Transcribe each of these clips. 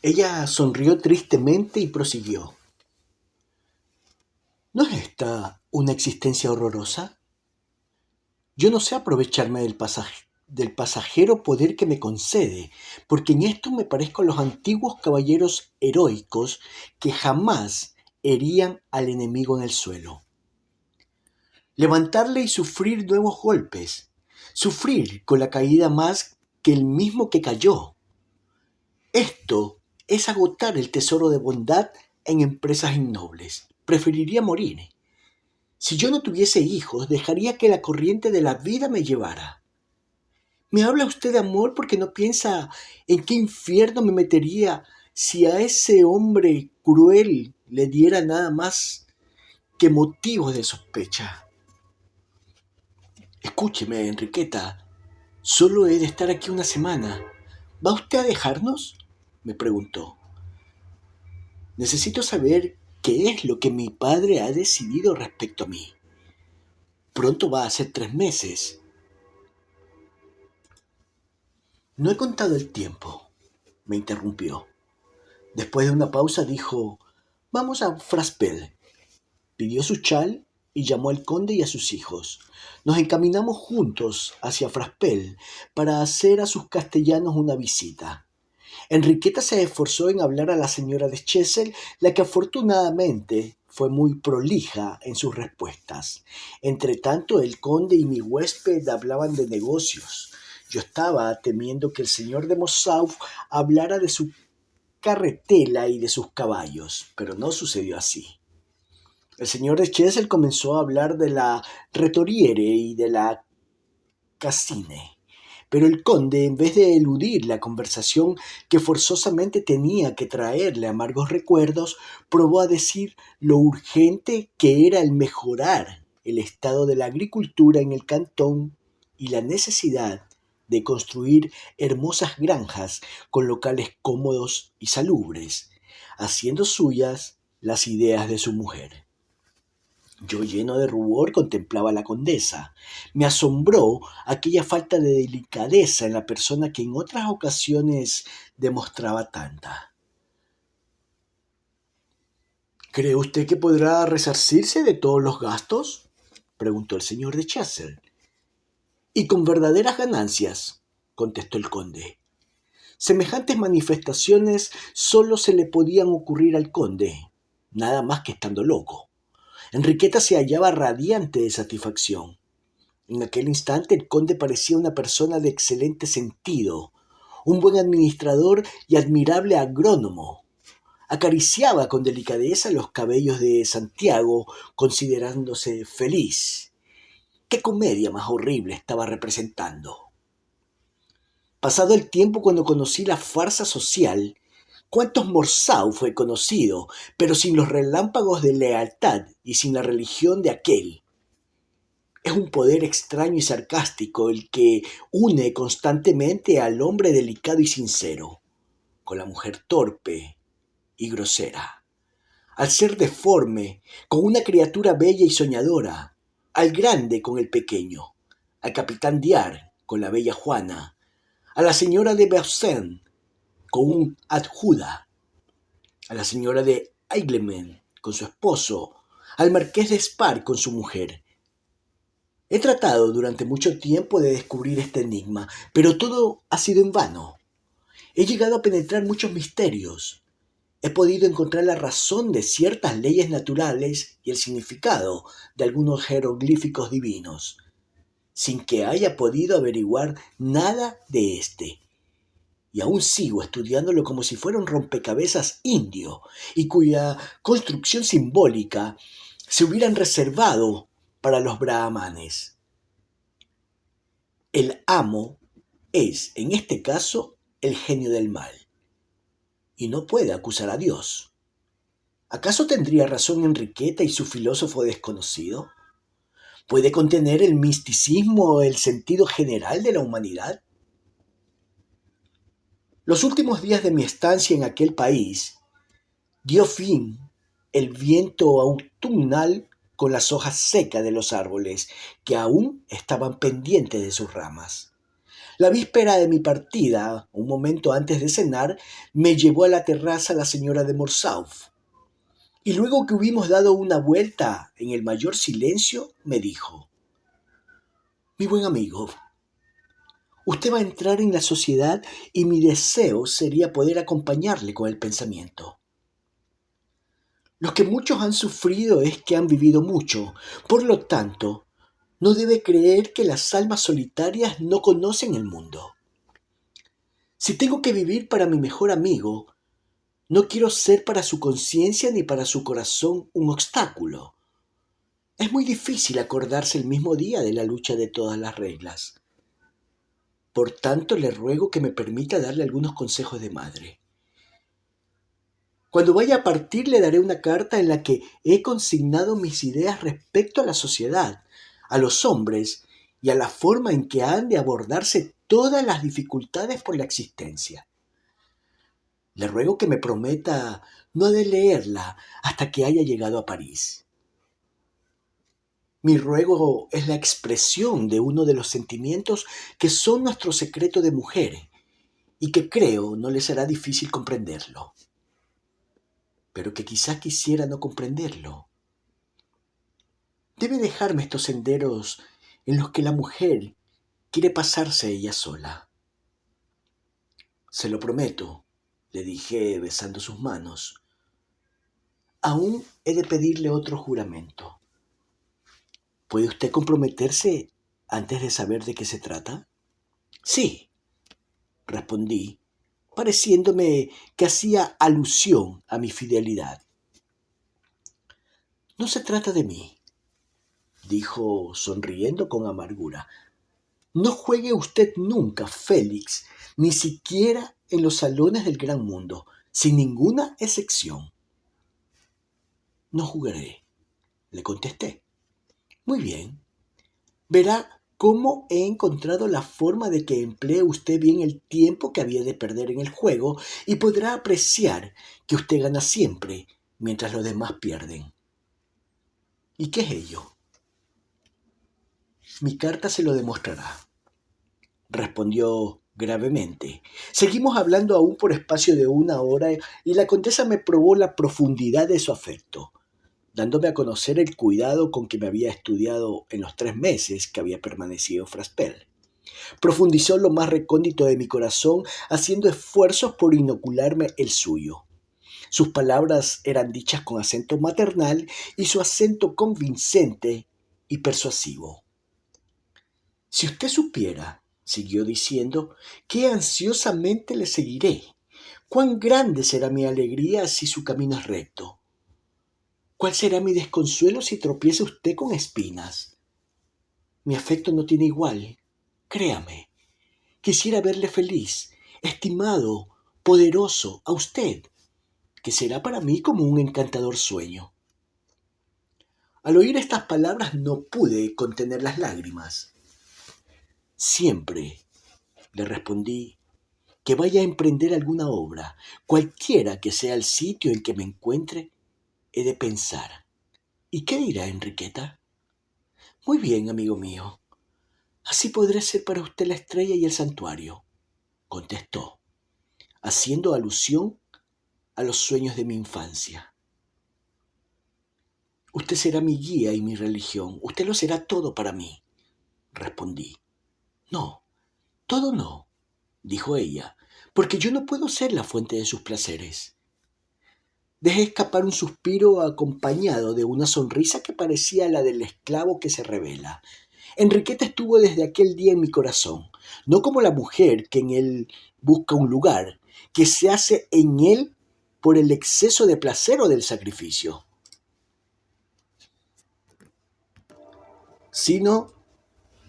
Ella sonrió tristemente y prosiguió. ¿No es esta una existencia horrorosa? Yo no sé aprovecharme del pasajero poder que me concede, porque en esto me parezco a los antiguos caballeros heroicos que jamás herían al enemigo en el suelo. Levantarle y sufrir nuevos golpes, sufrir con la caída más que el mismo que cayó. Esto es agotar el tesoro de bondad en empresas innobles. Preferiría morir. Si yo no tuviese hijos, dejaría que la corriente de la vida me llevara. ¿Me habla usted de amor porque no piensa en qué infierno me metería si a ese hombre cruel le diera nada más que motivos de sospecha? Escúcheme, Enriqueta, solo he de estar aquí una semana. ¿Va usted a dejarnos? Me preguntó. Necesito saber qué es lo que mi padre ha decidido respecto a mí. Pronto va a ser 3 meses. No he contado el tiempo, me interrumpió. Después de una pausa dijo, vamos a Fraspel. Pidió su chal y llamó al conde y a sus hijos. Nos encaminamos juntos hacia Fraspel para hacer a sus castellanos una visita. Enriqueta se esforzó en hablar a la señora de Chessel, la que afortunadamente fue muy prolija en sus respuestas. Entretanto, el conde y mi huésped hablaban de negocios. Yo estaba temiendo que el señor de Mossauf hablara de su carretela y de sus caballos, pero no sucedió así. El señor de Chessel comenzó a hablar de la Retoriere y de la Cassine. Pero el conde, en vez de eludir la conversación que forzosamente tenía que traerle amargos recuerdos, probó a decir lo urgente que era el mejorar el estado de la agricultura en el cantón y la necesidad de construir hermosas granjas con locales cómodos y salubres, haciendo suyas las ideas de su mujer. Yo, lleno de rubor, contemplaba a la condesa. Me asombró aquella falta de delicadeza en la persona que en otras ocasiones demostraba tanta. ¿Cree usted que podrá resarcirse de todos los gastos?, preguntó el señor de Chessel. Y con verdaderas ganancias, contestó el conde. Semejantes manifestaciones sólo se le podían ocurrir al conde, nada más que estando loco. Enriqueta se hallaba radiante de satisfacción. En aquel instante el conde parecía una persona de excelente sentido, un buen administrador y admirable agrónomo. Acariciaba con delicadeza los cabellos de Santiago, considerándose feliz. ¿Qué comedia más horrible estaba representando? Pasado el tiempo cuando conocí la farsa social, cuántos Morsauf he conocido, pero sin los relámpagos de lealtad y sin la religión de aquel. Es un poder extraño y sarcástico el que une constantemente al hombre delicado y sincero, con la mujer torpe y grosera, al ser deforme con una criatura bella y soñadora, al grande con el pequeño, al capitán Diar con la bella Juana, a la señora de Bersen con un adjuda, a la señora de Aiglemen con su esposo, al marqués de Spar con su mujer. He tratado durante mucho tiempo de descubrir este enigma, pero todo ha sido en vano. He llegado a penetrar muchos misterios. He podido encontrar la razón de ciertas leyes naturales y el significado de algunos jeroglíficos divinos, sin que haya podido averiguar nada de este. Y aún sigo estudiándolo como si fuera un rompecabezas indio, y cuya construcción simbólica se hubieran reservado para los brahmanes. El amo es, en este caso, el genio del mal, y no puede acusar a Dios. ¿Acaso tendría razón Enriqueta y su filósofo desconocido? ¿Puede contener el misticismo el sentido general de la humanidad? Los últimos días de mi estancia en aquel país dio fin el viento autumnal con las hojas secas de los árboles que aún estaban pendientes de sus ramas. La víspera de mi partida, un momento antes de cenar, me llevó a la terraza la señora de Morsauf, y luego que hubimos dado una vuelta en el mayor silencio, me dijo: Mi buen amigo, usted va a entrar en la sociedad y mi deseo sería poder acompañarle con el pensamiento. Lo que muchos han sufrido es que han vivido mucho, por lo tanto, no debe creer que las almas solitarias no conocen el mundo. Si tengo que vivir para mi mejor amigo, no quiero ser para su conciencia ni para su corazón un obstáculo. Es muy difícil acordarse el mismo día de la lucha de todas las reglas. Por tanto, le ruego que me permita darle algunos consejos de madre. Cuando vaya a partir le daré una carta en la que he consignado mis ideas respecto a la sociedad, a los hombres y a la forma en que han de abordarse todas las dificultades por la existencia. Le ruego que me prometa no ha de leerla hasta que haya llegado a París. Mi ruego es la expresión de uno de los sentimientos que son nuestro secreto de mujer y que creo no le será difícil comprenderlo, pero que quizá quisiera no comprenderlo. Debe dejarme estos senderos en los que la mujer quiere pasarse ella sola. Se lo prometo, le dije besando sus manos. Aún he de pedirle otro juramento. ¿Puede usted comprometerse antes de saber de qué se trata? Sí, respondí, pareciéndome que hacía alusión a mi fidelidad. No se trata de mí, dijo sonriendo con amargura. No juegue usted nunca, Félix, ni siquiera en los salones del gran mundo, sin ninguna excepción. No jugaré, le contesté. Muy bien. Verá cómo he encontrado la forma de que emplee usted bien el tiempo que había de perder en el juego y podrá apreciar que usted gana siempre mientras los demás pierden. ¿Y qué es ello? Mi carta se lo demostrará, respondió gravemente. Seguimos hablando aún por espacio de 1 hora y la condesa me probó la profundidad de su afecto, dándome a conocer el cuidado con que me había estudiado en los 3 meses que había permanecido en Fraspel. Profundizó en lo más recóndito de mi corazón, haciendo esfuerzos por inocularme el suyo. Sus palabras eran dichas con acento maternal y su acento convincente y persuasivo. Si usted supiera, siguió diciendo, qué ansiosamente le seguiré, cuán grande será mi alegría si su camino es recto. ¿Cuál será mi desconsuelo si tropieza usted con espinas? Mi afecto no tiene igual, créame. Quisiera verle feliz, estimado, poderoso, a usted, que será para mí como un encantador sueño. Al oír estas palabras no pude contener las lágrimas. Siempre, le respondí, que vaya a emprender alguna obra, cualquiera que sea el sitio en que me encuentre, he de pensar: ¿y qué dirá Enriqueta? Muy bien, amigo mío, así podré ser para usted la estrella y el santuario, contestó, haciendo alusión a los sueños de mi infancia. Usted será mi guía y mi religión, usted lo será todo para mí, respondí. No, todo no, dijo ella, porque yo no puedo ser la fuente de sus placeres. Dejé escapar un suspiro acompañado de una sonrisa que parecía la del esclavo que se rebela. Enriqueta estuvo desde aquel día en mi corazón, no como la mujer que en él busca un lugar, que se hace en él por el exceso de placer o del sacrificio, sino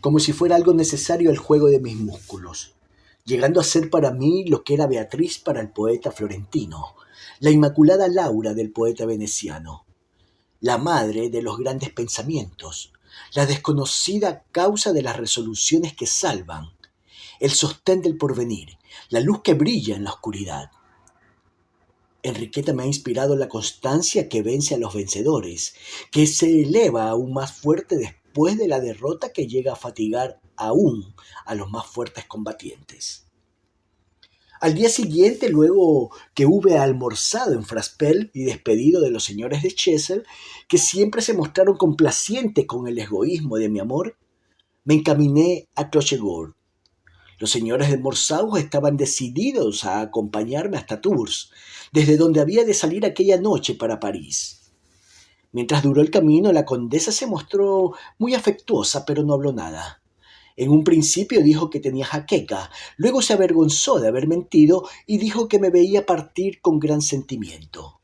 como si fuera algo necesario al juego de mis músculos, llegando a ser para mí lo que era Beatriz para el poeta florentino, la inmaculada Laura del poeta veneciano, la madre de los grandes pensamientos, la desconocida causa de las resoluciones que salvan, el sostén del porvenir, la luz que brilla en la oscuridad. Enriqueta me ha inspirado la constancia que vence a los vencedores, que se eleva aún más fuerte después de la derrota que llega a fatigar aún a los más fuertes combatientes. Al día siguiente, luego que hube almorzado en Fraspel y despedido de los señores de Chessel, que siempre se mostraron complacientes con el egoísmo de mi amor, me encaminé a Clochegourde. Los señores de Morsauf estaban decididos a acompañarme hasta Tours, desde donde había de salir aquella noche para París. Mientras duró el camino, la condesa se mostró muy afectuosa, pero no habló nada. En un principio dijo que tenía jaqueca, luego se avergonzó de haber mentido y dijo que me veía partir con gran sentimiento.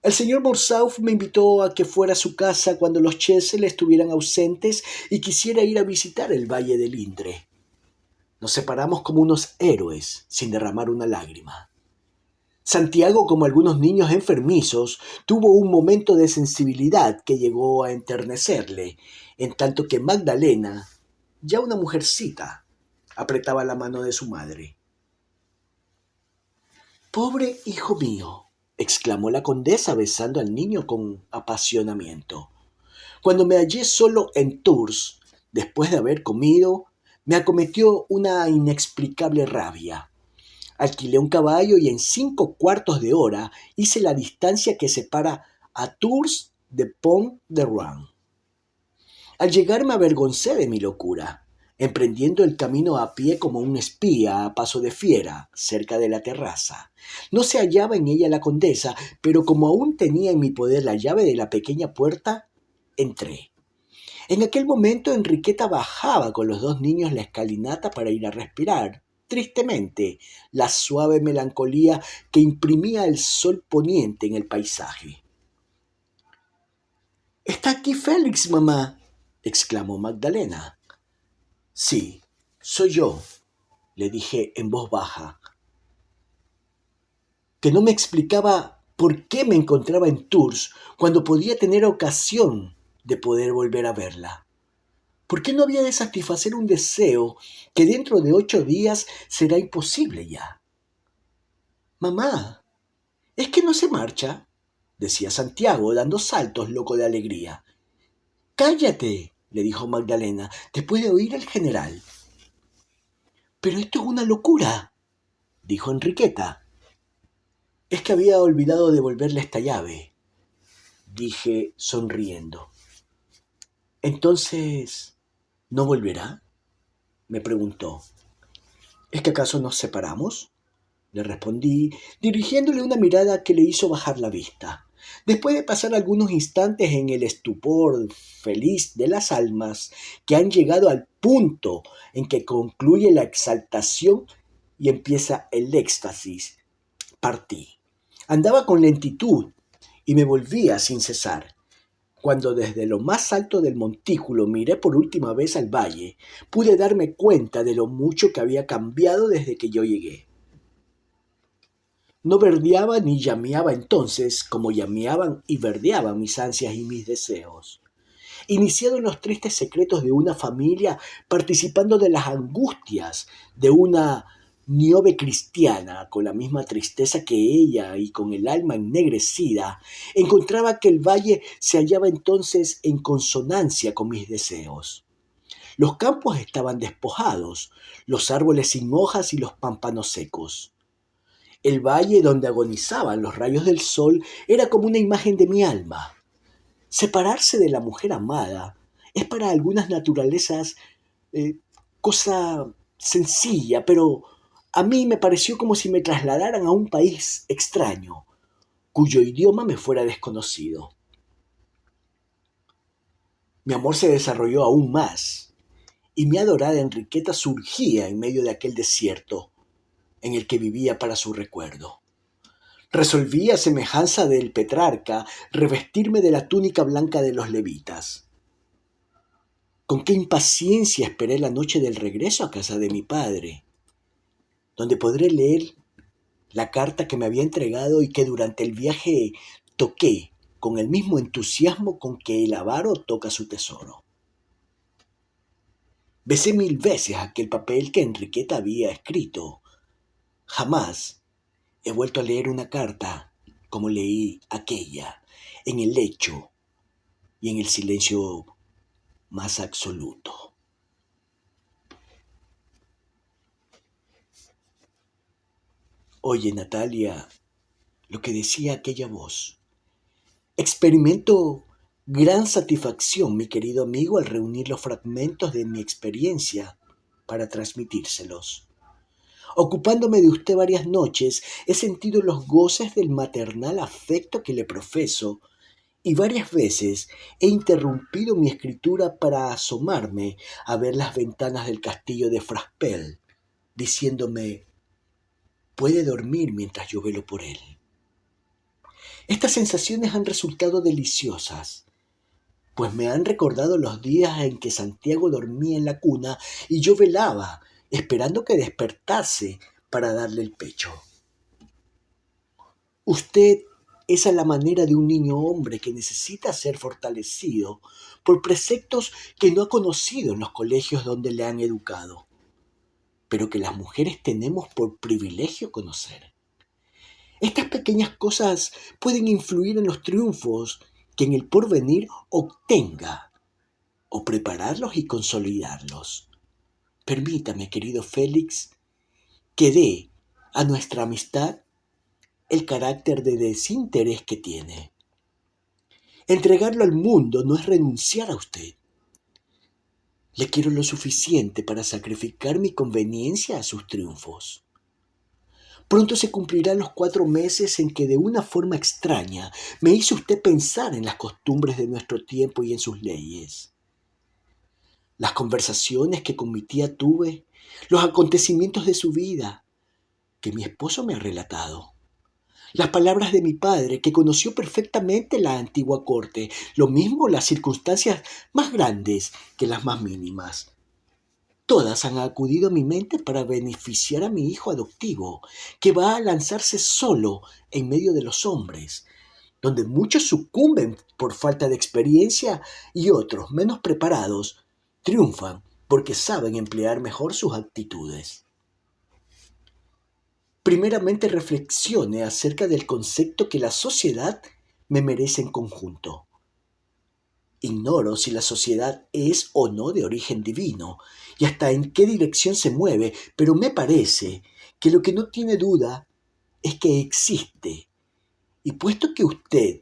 El señor Morsauf me invitó a que fuera a su casa cuando los Chessel estuvieran ausentes y quisiera ir a visitar el Valle del Indre. Nos separamos como unos héroes, sin derramar una lágrima. Santiago, como algunos niños enfermizos, tuvo un momento de sensibilidad que llegó a enternecerle, en tanto que Magdalena, ya una mujercita, apretaba la mano de su madre. «Pobre hijo mío», exclamó la condesa besando al niño con apasionamiento. Cuando me hallé solo en Tours, después de haber comido, me acometió una inexplicable rabia. Alquilé un caballo y en 5 cuartos de hora hice la distancia que separa a Tours de Pont-de-Rouen. Al llegar me avergoncé de mi locura, emprendiendo el camino a pie como un espía a paso de fiera, cerca de la terraza. No se hallaba en ella la condesa, pero como aún tenía en mi poder la llave de la pequeña puerta, entré. En aquel momento Enriqueta bajaba con los 2 niños la escalinata para ir a respirar, tristemente, la suave melancolía que imprimía el sol poniente en el paisaje. «¿Está aquí Félix, mamá?», exclamó Magdalena. «Sí, soy yo», le dije en voz baja, que no me explicaba por qué me encontraba en Tours cuando podía tener ocasión de poder volver a verla. ¿Por qué no había de satisfacer un deseo que dentro de 8 días será imposible ya? «Mamá, ¿es que no se marcha?», decía Santiago, dando saltos loco de alegría. «Cállate», le dijo Magdalena, «después de oír al general». «Pero esto es una locura», dijo Enriqueta. «Es que había olvidado devolverle esta llave», dije sonriendo. «Entonces, ¿no volverá?», me preguntó. «¿Es que acaso nos separamos?», le respondí, dirigiéndole una mirada que le hizo bajar la vista. Después de pasar algunos instantes en el estupor feliz de las almas que han llegado al punto en que concluye la exaltación y empieza el éxtasis, partí. Andaba con lentitud y me volvía sin cesar. Cuando desde lo más alto del montículo miré por última vez al valle, pude darme cuenta de lo mucho que había cambiado desde que yo llegué. No verdeaba ni llameaba entonces como llameaban y verdeaban mis ansias y mis deseos. Iniciado en los tristes secretos de una familia, participando de las angustias de una niobe cristiana, con la misma tristeza que ella y con el alma ennegrecida, encontraba que el valle se hallaba entonces en consonancia con mis deseos. Los campos estaban despojados, los árboles sin hojas y los pámpanos secos. El valle donde agonizaban los rayos del sol era como una imagen de mi alma. Separarse de la mujer amada es para algunas naturalezas cosa sencilla, pero a mí me pareció como si me trasladaran a un país extraño, cuyo idioma me fuera desconocido. Mi amor se desarrolló aún más, y mi adorada Enriqueta surgía en medio de aquel desierto en el que vivía para su recuerdo. Resolví, a semejanza del Petrarca, revestirme de la túnica blanca de los levitas. Con qué impaciencia esperé la noche del regreso a casa de mi padre, donde podré leer la carta que me había entregado y que durante el viaje toqué con el mismo entusiasmo con que el avaro toca su tesoro. Besé 1000 veces aquel papel que Enriqueta había escrito. Jamás he vuelto a leer una carta como leí aquella, en el lecho y en el silencio más absoluto. Oye, Natalia, lo que decía aquella voz. Experimento gran satisfacción, mi querido amigo, al reunir los fragmentos de mi experiencia para transmitírselos. Ocupándome de usted varias noches, he sentido los goces del maternal afecto que le profeso y varias veces he interrumpido mi escritura para asomarme a ver las ventanas del castillo de Fraspel, diciéndome, puede dormir mientras yo velo por él. Estas sensaciones han resultado deliciosas, pues me han recordado los días en que Santiago dormía en la cuna y yo velaba, esperando que despertase para darle el pecho. Usted es a la manera de un niño hombre que necesita ser fortalecido por preceptos que no ha conocido en los colegios donde le han educado, pero que las mujeres tenemos por privilegio conocer. Estas pequeñas cosas pueden influir en los triunfos que en el porvenir obtenga, o prepararlos y consolidarlos. Permítame, querido Félix, que dé a nuestra amistad el carácter de desinterés que tiene. Entregarlo al mundo no es renunciar a usted. Le quiero lo suficiente para sacrificar mi conveniencia a sus triunfos. Pronto se cumplirán los 4 meses en que de una forma extraña me hizo usted pensar en las costumbres de nuestro tiempo y en sus leyes. Las conversaciones que con mi tía tuve, los acontecimientos de su vida, que mi esposo me ha relatado. Las palabras de mi padre, que conoció perfectamente la antigua corte, lo mismo las circunstancias más grandes que las más mínimas. Todas han acudido a mi mente para beneficiar a mi hijo adoptivo, que va a lanzarse solo en medio de los hombres, donde muchos sucumben por falta de experiencia y otros, menos preparados, triunfan porque saben emplear mejor sus actitudes. Primeramente reflexione acerca del concepto que la sociedad me merece en conjunto. Ignoro si la sociedad es o no de origen divino y hasta en qué dirección se mueve, pero me parece que lo que no tiene duda es que existe. Y puesto que usted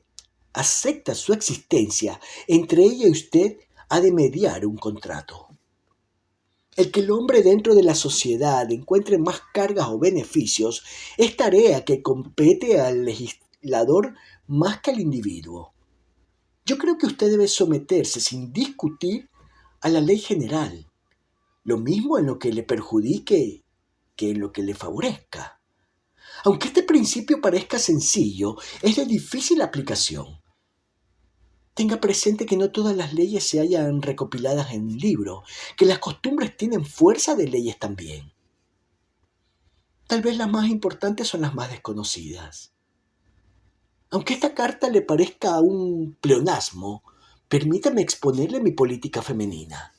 acepta su existencia, entre ella y usted ha de mediar un contrato. El que el hombre dentro de la sociedad encuentre más cargas o beneficios es tarea que compete al legislador más que al individuo. Yo creo que usted debe someterse sin discutir a la ley general, lo mismo en lo que le perjudique que en lo que le favorezca. Aunque este principio parezca sencillo, es de difícil aplicación. Tenga presente que no todas las leyes se hallan recopiladas en un libro, que las costumbres tienen fuerza de leyes también. Tal vez las más importantes son las más desconocidas. Aunque esta carta le parezca un pleonasmo, permítame exponerle mi política femenina.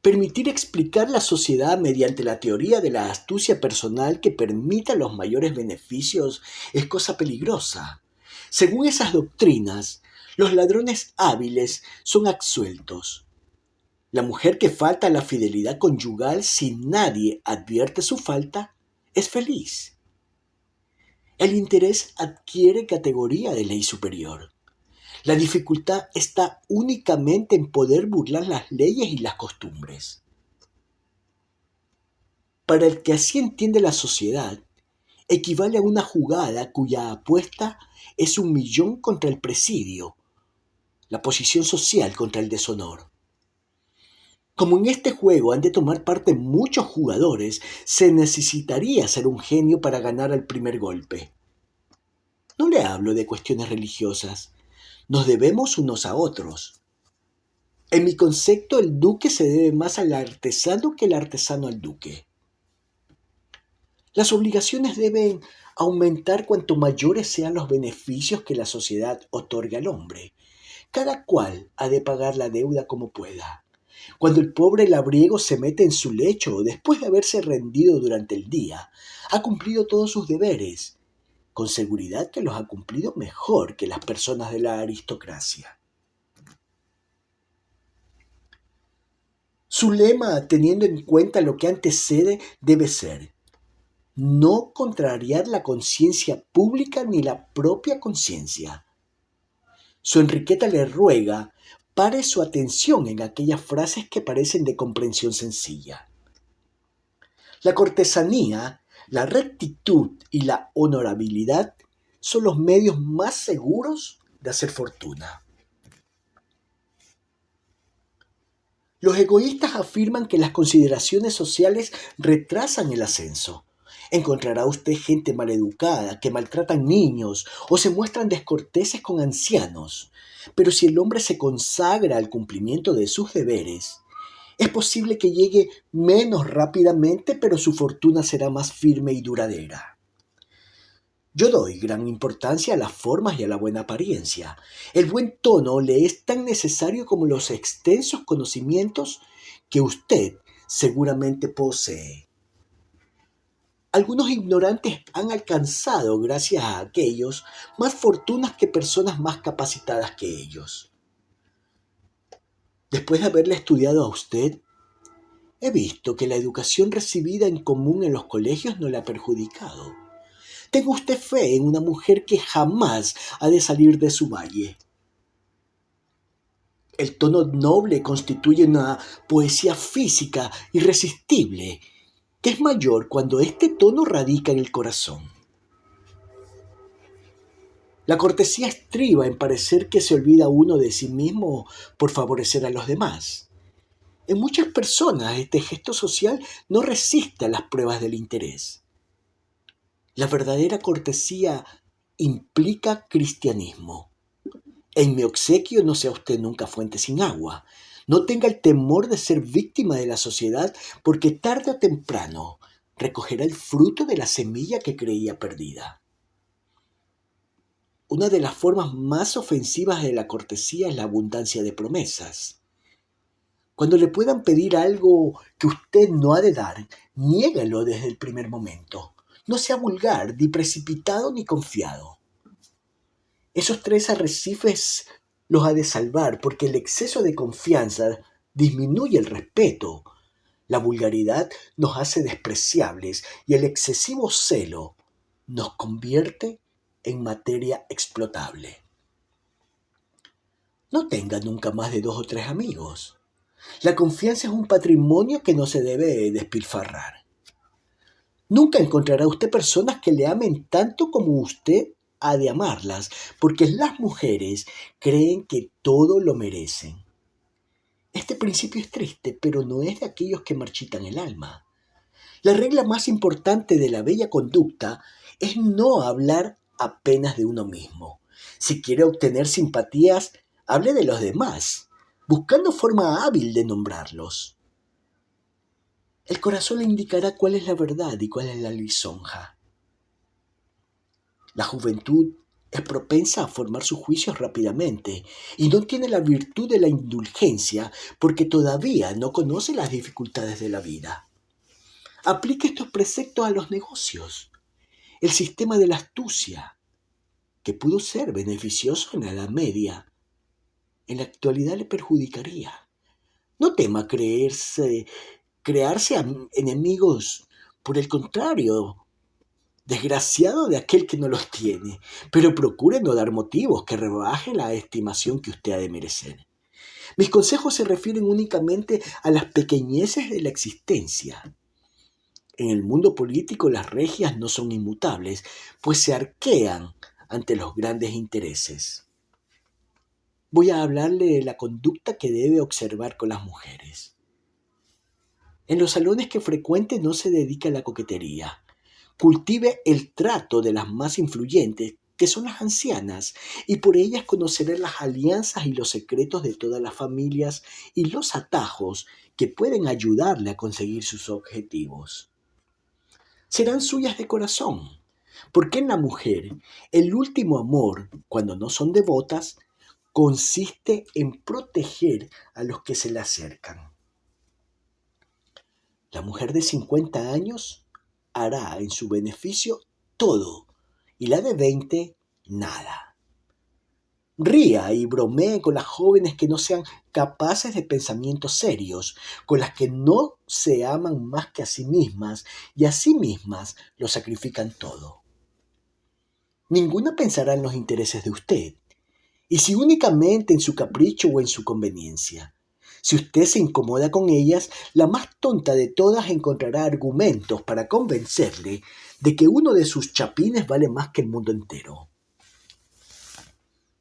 Permitir explicar la sociedad mediante la teoría de la astucia personal que permita los mayores beneficios es cosa peligrosa. Según esas doctrinas, los ladrones hábiles son absueltos. La mujer que falta a la fidelidad conyugal si nadie advierte su falta es feliz. El interés adquiere categoría de ley superior. La dificultad está únicamente en poder burlar las leyes y las costumbres. Para el que así entiende la sociedad, equivale a una jugada cuya apuesta es 1.000.000 contra el presidio, la posición social contra el deshonor. Como en este juego han de tomar parte muchos jugadores, se necesitaría ser un genio para ganar al primer golpe. No le hablo de cuestiones religiosas. Nos debemos unos a otros. En mi concepto, el duque se debe más al artesano que el artesano al duque. Las obligaciones deben aumentar cuanto mayores sean los beneficios que la sociedad otorga al hombre. Cada cual ha de pagar la deuda como pueda. Cuando el pobre labriego se mete en su lecho después de haberse rendido durante el día, ha cumplido todos sus deberes, con seguridad que los ha cumplido mejor que las personas de la aristocracia. Su lema, teniendo en cuenta lo que antecede, debe ser: no contrariar la conciencia pública ni la propia conciencia. Su Enriqueta le ruega pare su atención en aquellas frases que parecen de comprensión sencilla. La cortesanía, la rectitud y la honorabilidad son los medios más seguros de hacer fortuna. Los egoístas afirman que las consideraciones sociales retrasan el ascenso. Encontrará usted gente maleducada que maltratan niños o se muestran descorteses con ancianos. Pero si el hombre se consagra al cumplimiento de sus deberes, es posible que llegue menos rápidamente, pero su fortuna será más firme y duradera. Yo doy gran importancia a las formas y a la buena apariencia. El buen tono le es tan necesario como los extensos conocimientos que usted seguramente posee. Algunos ignorantes han alcanzado, gracias a aquellos, más fortunas que personas más capacitadas que ellos. Después de haberle estudiado a usted, he visto que la educación recibida en común en los colegios no le ha perjudicado. Tenga usted fe en una mujer que jamás ha de salir de su valle. El tono noble constituye una poesía física irresistible, que es mayor cuando este tono radica en el corazón. La cortesía estriba en parecer que se olvida uno de sí mismo por favorecer a los demás. En muchas personas este gesto social no resiste a las pruebas del interés. La verdadera cortesía implica cristianismo. En mi obsequio no sea usted nunca fuente sin agua. No tenga el temor de ser víctima de la sociedad, porque tarde o temprano recogerá el fruto de la semilla que creía perdida. Una de las formas más ofensivas de la cortesía es la abundancia de promesas. Cuando le puedan pedir algo que usted no ha de dar, niégalo desde el primer momento. No sea vulgar, ni precipitado, ni confiado. Esos 3 arrecifes los ha de salvar, porque el exceso de confianza disminuye el respeto. La vulgaridad nos hace despreciables y el excesivo celo nos convierte en materia explotable. No tenga nunca más de 2 o 3 amigos. La confianza es un patrimonio que no se debe despilfarrar. Nunca encontrará usted personas que le amen tanto como usted ha de amarlas, porque las mujeres creen que todo lo merecen. Este principio es triste, pero no es de aquellos que marchitan el alma. La regla más importante de la bella conducta es no hablar apenas de uno mismo. Si quiere obtener simpatías, hable de los demás, buscando forma hábil de nombrarlos. El corazón le indicará cuál es la verdad y cuál es la lisonja. La juventud es propensa a formar sus juicios rápidamente y no tiene la virtud de la indulgencia porque todavía no conoce las dificultades de la vida. Aplique estos preceptos a los negocios. El sistema de la astucia, que pudo ser beneficioso en la Edad Media, en la actualidad le perjudicaría. No tema crearse enemigos, por el contrario, desgraciado de aquel que no los tiene, pero procure no dar motivos que rebajen la estimación que usted ha de merecer. Mis consejos se refieren únicamente a las pequeñeces de la existencia. En el mundo político las regias no son inmutables, pues se arquean ante los grandes intereses. Voy a hablarle de la conducta que debe observar con las mujeres. En los salones que frecuente no se dedica a la coquetería. Cultive el trato de las más influyentes, que son las ancianas, y por ellas conocerá las alianzas y los secretos de todas las familias y los atajos que pueden ayudarle a conseguir sus objetivos. Serán suyas de corazón, porque en la mujer el último amor, cuando no son devotas, consiste en proteger a los que se le acercan. La mujer de 50 años hará en su beneficio todo, y la de 20, nada. Ría y bromee con las jóvenes que no sean capaces de pensamientos serios, con las que no se aman más que a sí mismas y a sí mismas lo sacrifican todo. Ninguna pensará en los intereses de usted, y si únicamente en su capricho o en su conveniencia. Si usted se incomoda con ellas, la más tonta de todas encontrará argumentos para convencerle de que uno de sus chapines vale más que el mundo entero.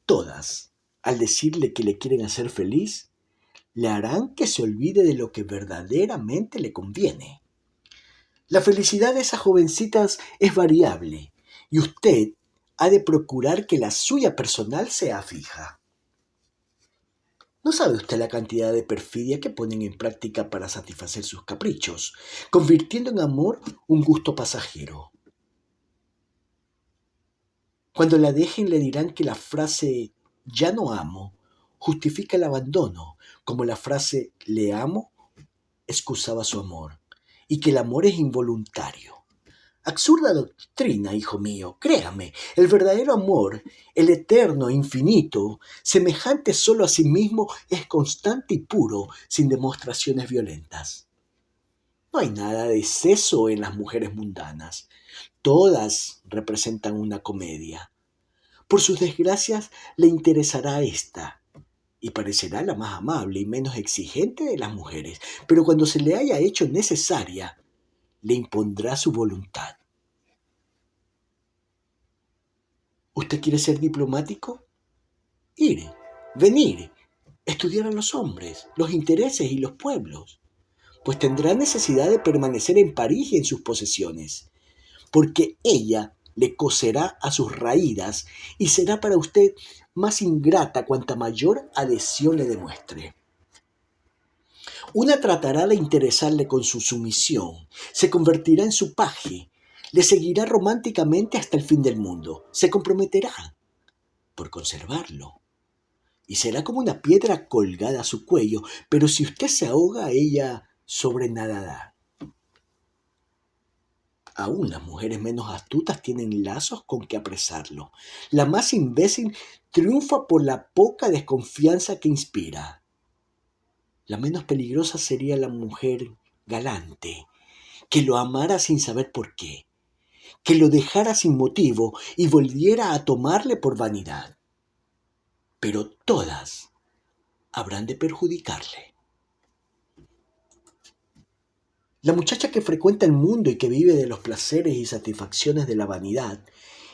Todas, al decirle que le quieren hacer feliz, le harán que se olvide de lo que verdaderamente le conviene. La felicidad de esas jovencitas es variable y usted ha de procurar que la suya personal sea fija. ¿No sabe usted la cantidad de perfidia que ponen en práctica para satisfacer sus caprichos, convirtiendo en amor un gusto pasajero? Cuando la dejen le dirán que la frase ya no amo justifica el abandono, como la frase le amo excusaba su amor, y que el amor es involuntario. Absurda doctrina, hijo mío, créame, el verdadero amor, el eterno, infinito, semejante solo a sí mismo, es constante y puro, sin demostraciones violentas. No hay nada de exceso en las mujeres mundanas. Todas representan una comedia. Por sus desgracias le interesará esta, y parecerá la más amable y menos exigente de las mujeres, pero cuando se le haya hecho necesaria, le impondrá su voluntad. ¿Usted quiere ser diplomático? Ir, venir, estudiar a los hombres, los intereses y los pueblos, pues tendrá necesidad de permanecer en París y en sus posesiones, porque ella le coserá a sus raídas y será para usted más ingrata cuanta mayor adhesión le demuestre. Una tratará de interesarle con su sumisión, se convertirá en su paje, le seguirá románticamente hasta el fin del mundo, se comprometerá por conservarlo, y será como una piedra colgada a su cuello, pero si usted se ahoga, ella sobrenadará. Aún las mujeres menos astutas tienen lazos con que apresarlo. La más imbécil triunfa por la poca desconfianza que inspira. La menos peligrosa sería la mujer galante, que lo amara sin saber por qué, que lo dejara sin motivo y volviera a tomarle por vanidad. Pero todas habrán de perjudicarle. La muchacha que frecuenta el mundo y que vive de los placeres y satisfacciones de la vanidad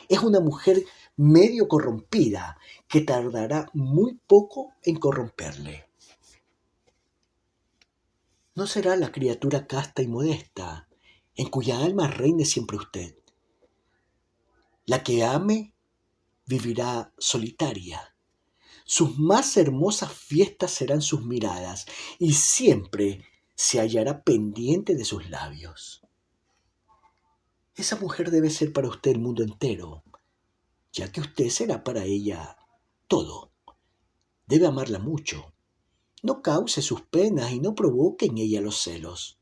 es una mujer medio corrompida que tardará muy poco en corromperle. No será la criatura casta y modesta, en cuya alma reine siempre usted. La que ame vivirá solitaria. Sus más hermosas fiestas serán sus miradas y siempre se hallará pendiente de sus labios. Esa mujer debe ser para usted el mundo entero, ya que usted será para ella todo. Debe amarla mucho. No cause sus penas y no provoque en ella los celos.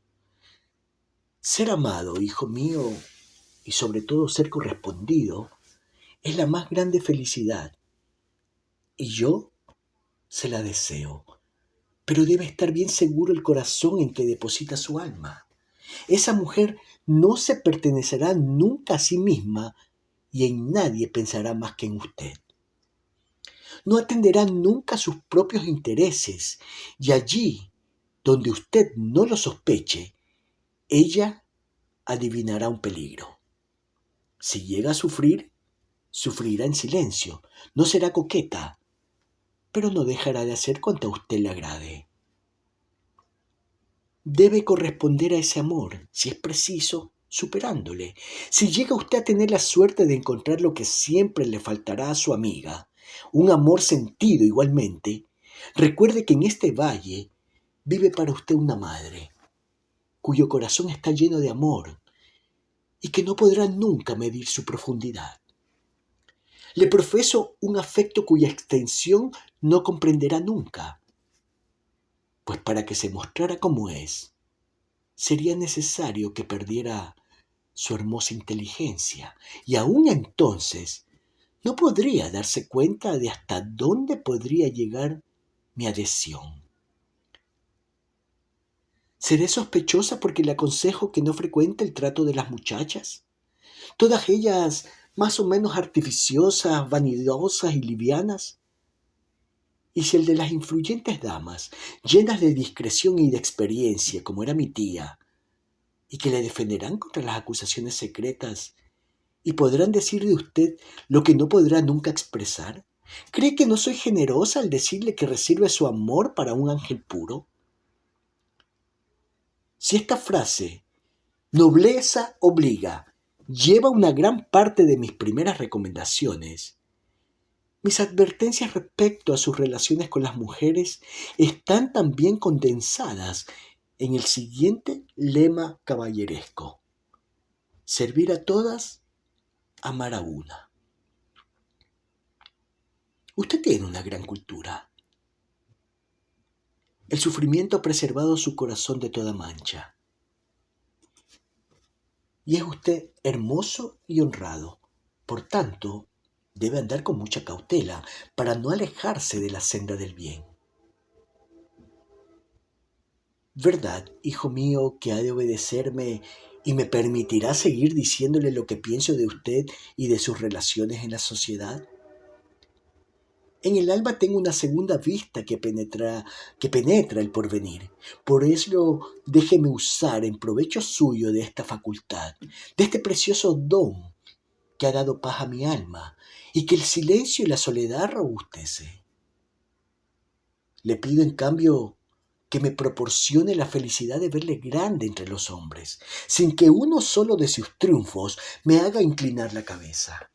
Ser amado, hijo mío, y sobre todo ser correspondido, es la más grande felicidad. Y yo se la deseo. Pero debe estar bien seguro el corazón en que deposita su alma. Esa mujer no se pertenecerá nunca a sí misma y en nadie pensará más que en usted. No atenderá nunca a sus propios intereses y allí, donde usted no lo sospeche, ella adivinará un peligro. Si llega a sufrir, sufrirá en silencio, no será coqueta, pero no dejará de hacer cuanto a usted le agrade. Debe corresponder a ese amor, si es preciso, superándole. Si llega usted a tener la suerte de encontrar lo que siempre le faltará a su amiga, un amor sentido igualmente, recuerde que en este valle vive para usted una madre, cuyo corazón está lleno de amor y que no podrá nunca medir su profundidad. Le profeso un afecto cuya extensión no comprenderá nunca, pues para que se mostrara como es, sería necesario que perdiera su hermosa inteligencia, y aún entonces no podría darse cuenta de hasta dónde podría llegar mi adhesión. ¿Seré sospechosa porque le aconsejo que no frecuente el trato de las muchachas? Todas ellas más o menos artificiosas, vanidosas y livianas. Y si el de las influyentes damas, llenas de discreción y de experiencia, como era mi tía, y que le defenderán contra las acusaciones secretas, y podrán decir de usted lo que no podrá nunca expresar, ¿cree que no soy generosa al decirle que recibe su amor para un ángel puro? Si esta frase, nobleza obliga, lleva una gran parte de mis primeras recomendaciones, mis advertencias respecto a sus relaciones con las mujeres están también condensadas en el siguiente lema caballeresco: servir a todas, amar a una. Usted tiene una gran cultura. El sufrimiento ha preservado su corazón de toda mancha. Y es usted hermoso y honrado. Por tanto, debe andar con mucha cautela para no alejarse de la senda del bien. ¿Verdad, hijo mío, que ha de obedecerme y me permitirá seguir diciéndole lo que pienso de usted y de sus relaciones en la sociedad? En el alma tengo una segunda vista que penetra el porvenir. Por eso déjeme usar en provecho suyo de esta facultad, de este precioso don que ha dado paz a mi alma y que el silencio y la soledad robustece. Le pido en cambio que me proporcione la felicidad de verle grande entre los hombres, sin que uno solo de sus triunfos me haga inclinar la cabeza.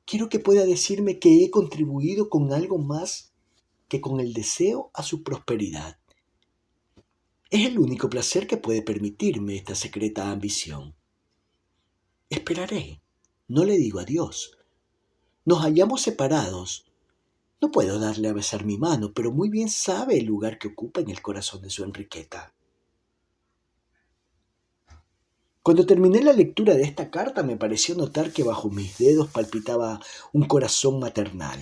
Quiero que pueda decirme que he contribuido con algo más que con el deseo a su prosperidad. Es el único placer que puede permitirme esta secreta ambición. Esperaré, no le digo adiós. Nos hallamos separados. No puedo darle a besar mi mano, pero muy bien sabe el lugar que ocupa en el corazón de su Enriqueta. Cuando terminé la lectura de esta carta me pareció notar que bajo mis dedos palpitaba un corazón maternal.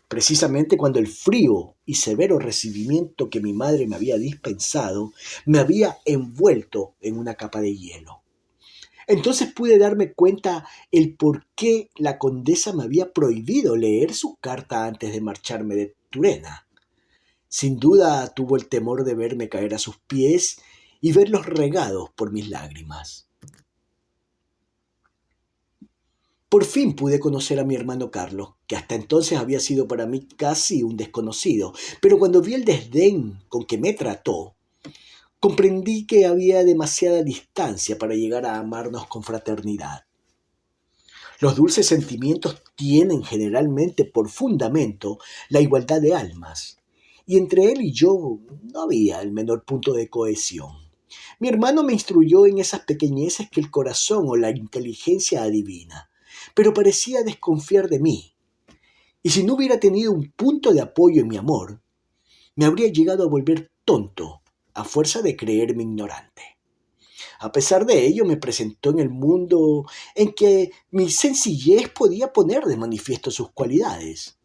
Precisamente cuando el frío y severo recibimiento que mi madre me había dispensado me había envuelto en una capa de hielo. Entonces pude darme cuenta el por qué la condesa me había prohibido leer su carta antes de marcharme de Turena. Sin duda tuvo el temor de verme caer a sus pies y verlos regados por mis lágrimas. Por fin pude conocer a mi hermano Carlos, que hasta entonces había sido para mí casi un desconocido, pero cuando vi el desdén con que me trató, comprendí que había demasiada distancia para llegar a amarnos con fraternidad. Los dulces sentimientos tienen generalmente por fundamento la igualdad de almas, y entre él y yo no había el menor punto de cohesión. Mi hermano me instruyó en esas pequeñeces que el corazón o la inteligencia adivina, pero parecía desconfiar de mí, y si no hubiera tenido un punto de apoyo en mi amor, me habría llegado a volver tonto a fuerza de creerme ignorante. A pesar de ello, me presentó en el mundo en que mi sencillez podía poner de manifiesto sus cualidades,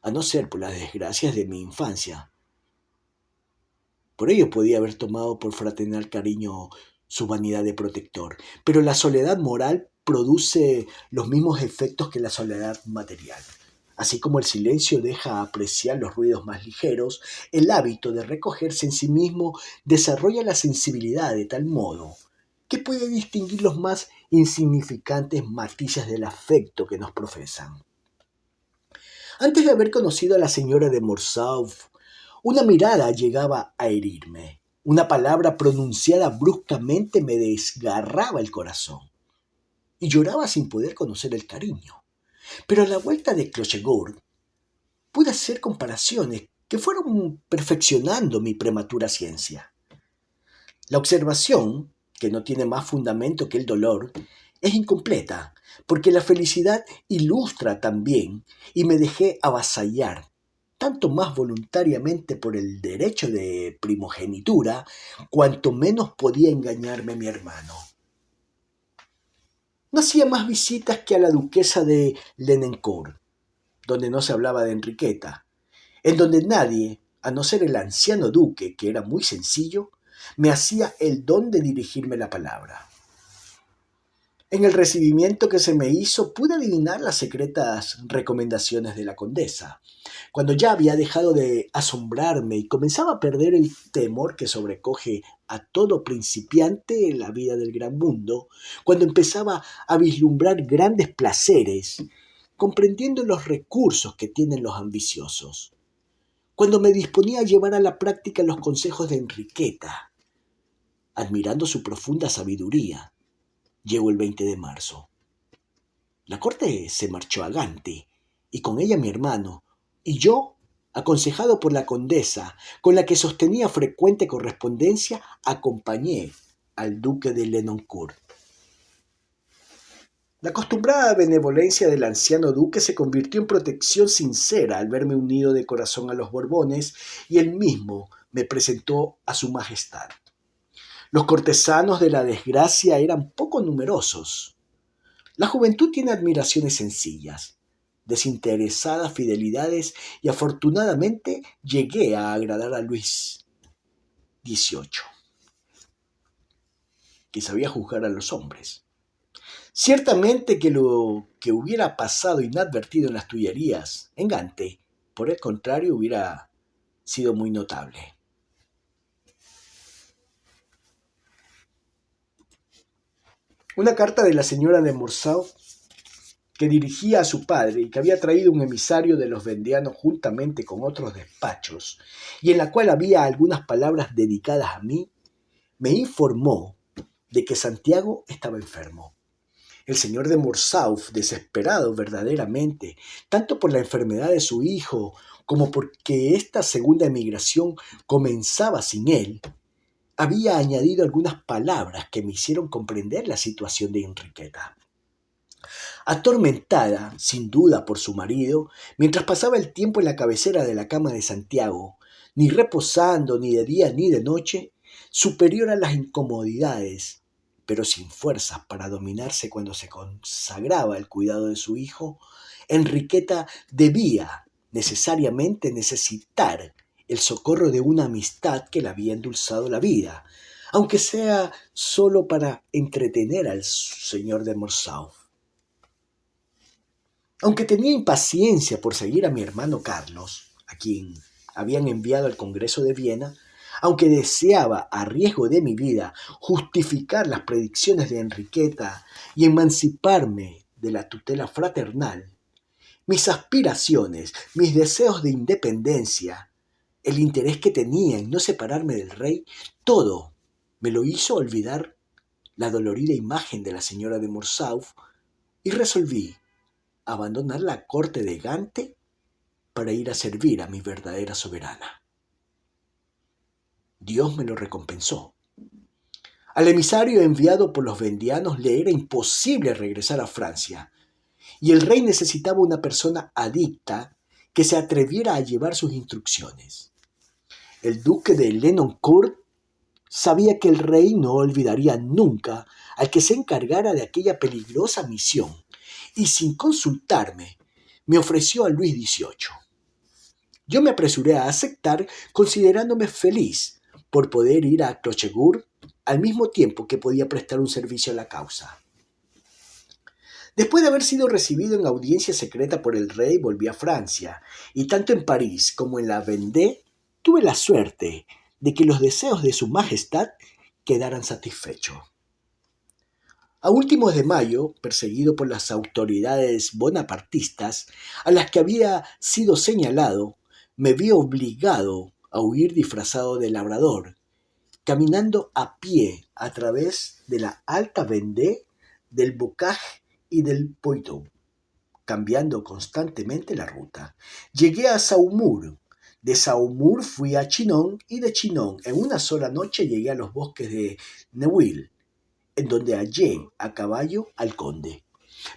a no ser por las desgracias de mi infancia. Por ello podía haber tomado por fraternal cariño su vanidad de protector, pero la soledad moral produce los mismos efectos que la soledad material. Así como el silencio deja apreciar los ruidos más ligeros, el hábito de recogerse en sí mismo desarrolla la sensibilidad de tal modo que puede distinguir los más insignificantes matices del afecto que nos profesan. Antes de haber conocido a la señora de Morsauf, una mirada llegaba a herirme. Una palabra pronunciada bruscamente me desgarraba el corazón y lloraba sin poder conocer el cariño. Pero a la vuelta de Clochegourde pude hacer comparaciones que fueron perfeccionando mi prematura ciencia. La observación, que no tiene más fundamento que el dolor, es incompleta, porque la felicidad ilustra también, y me dejé avasallar, tanto más voluntariamente por el derecho de primogenitura, cuanto menos podía engañarme mi hermano. No hacía más visitas que a la duquesa de Lenoncourt, donde no se hablaba de Enriqueta, en donde nadie, a no ser el anciano duque, que era muy sencillo, me hacía el don de dirigirme la palabra. En el recibimiento que se me hizo pude adivinar las secretas recomendaciones de la condesa. Cuando ya había dejado de asombrarme y comenzaba a perder el temor que sobrecoge a todo principiante en la vida del gran mundo, cuando empezaba a vislumbrar grandes placeres, comprendiendo los recursos que tienen los ambiciosos, cuando me disponía a llevar a la práctica los consejos de Enriqueta, admirando su profunda sabiduría, llegó el 20 de marzo. La corte se marchó a Gante, y con ella mi hermano, y yo, aconsejado por la condesa, con la que sostenía frecuente correspondencia, acompañé al duque de Lenoncourt. La acostumbrada benevolencia del anciano duque se convirtió en protección sincera al verme unido de corazón a los Borbones, y él mismo me presentó a su majestad. Los cortesanos de la desgracia eran poco numerosos. La juventud tiene admiraciones sencillas, desinteresadas fidelidades, y afortunadamente llegué a agradar a Luis XVIII, que sabía juzgar a los hombres. Ciertamente que lo que hubiera pasado inadvertido en las Tullerías, en Gante, por el contrario, hubiera sido muy notable. Una carta de la señora de Morcerf, que dirigía a su padre y que había traído un emisario de los vendeanos juntamente con otros despachos, y en la cual había algunas palabras dedicadas a mí, me informó de que Santiago estaba enfermo. El señor de Morcerf, desesperado verdaderamente, tanto por la enfermedad de su hijo como porque esta segunda emigración comenzaba sin él, había añadido algunas palabras que me hicieron comprender la situación de Enriqueta. Atormentada, sin duda, por su marido, mientras pasaba el tiempo en la cabecera de la cama de Santiago, ni reposando ni de día ni de noche, superior a las incomodidades, pero sin fuerzas para dominarse cuando se consagraba al cuidado de su hijo, Enriqueta debía necesariamente necesitar el socorro de una amistad que le había endulzado la vida, aunque sea solo para entretener al señor de Morcerf. Aunque tenía impaciencia por seguir a mi hermano Carlos, a quien habían enviado al Congreso de Viena, aunque deseaba, a riesgo de mi vida, justificar las predicciones de Enriqueta y emanciparme de la tutela fraternal, mis aspiraciones, mis deseos de independencia, el interés que tenía en no separarme del rey, todo me lo hizo olvidar la dolorida imagen de la señora de Morcerf, y resolví abandonar la corte de Gante para ir a servir a mi verdadera soberana. Dios me lo recompensó. Al emisario enviado por los vendeanos le era imposible regresar a Francia, y el rey necesitaba una persona adicta que se atreviera a llevar sus instrucciones. El duque de Lenoncourt sabía que el rey no olvidaría nunca al que se encargara de aquella peligrosa misión, y sin consultarme me ofreció a Luis XVIII. Yo me apresuré a aceptar, considerándome feliz por poder ir a Clochegourde al mismo tiempo que podía prestar un servicio a la causa. Después de haber sido recibido en audiencia secreta por el rey, volví a Francia, y tanto en París como en la Vendée tuve la suerte de que los deseos de su majestad quedaran satisfechos. A últimos de mayo, perseguido por las autoridades bonapartistas a las que había sido señalado, me vi obligado a huir disfrazado de labrador, caminando a pie a través de la Alta Vendée, del Bocage y del Poitou, cambiando constantemente la ruta. Llegué a Saumur. De Saumur fui a Chinon, y de Chinon en una sola noche llegué a los bosques de Neuilly, en donde hallé a caballo al conde.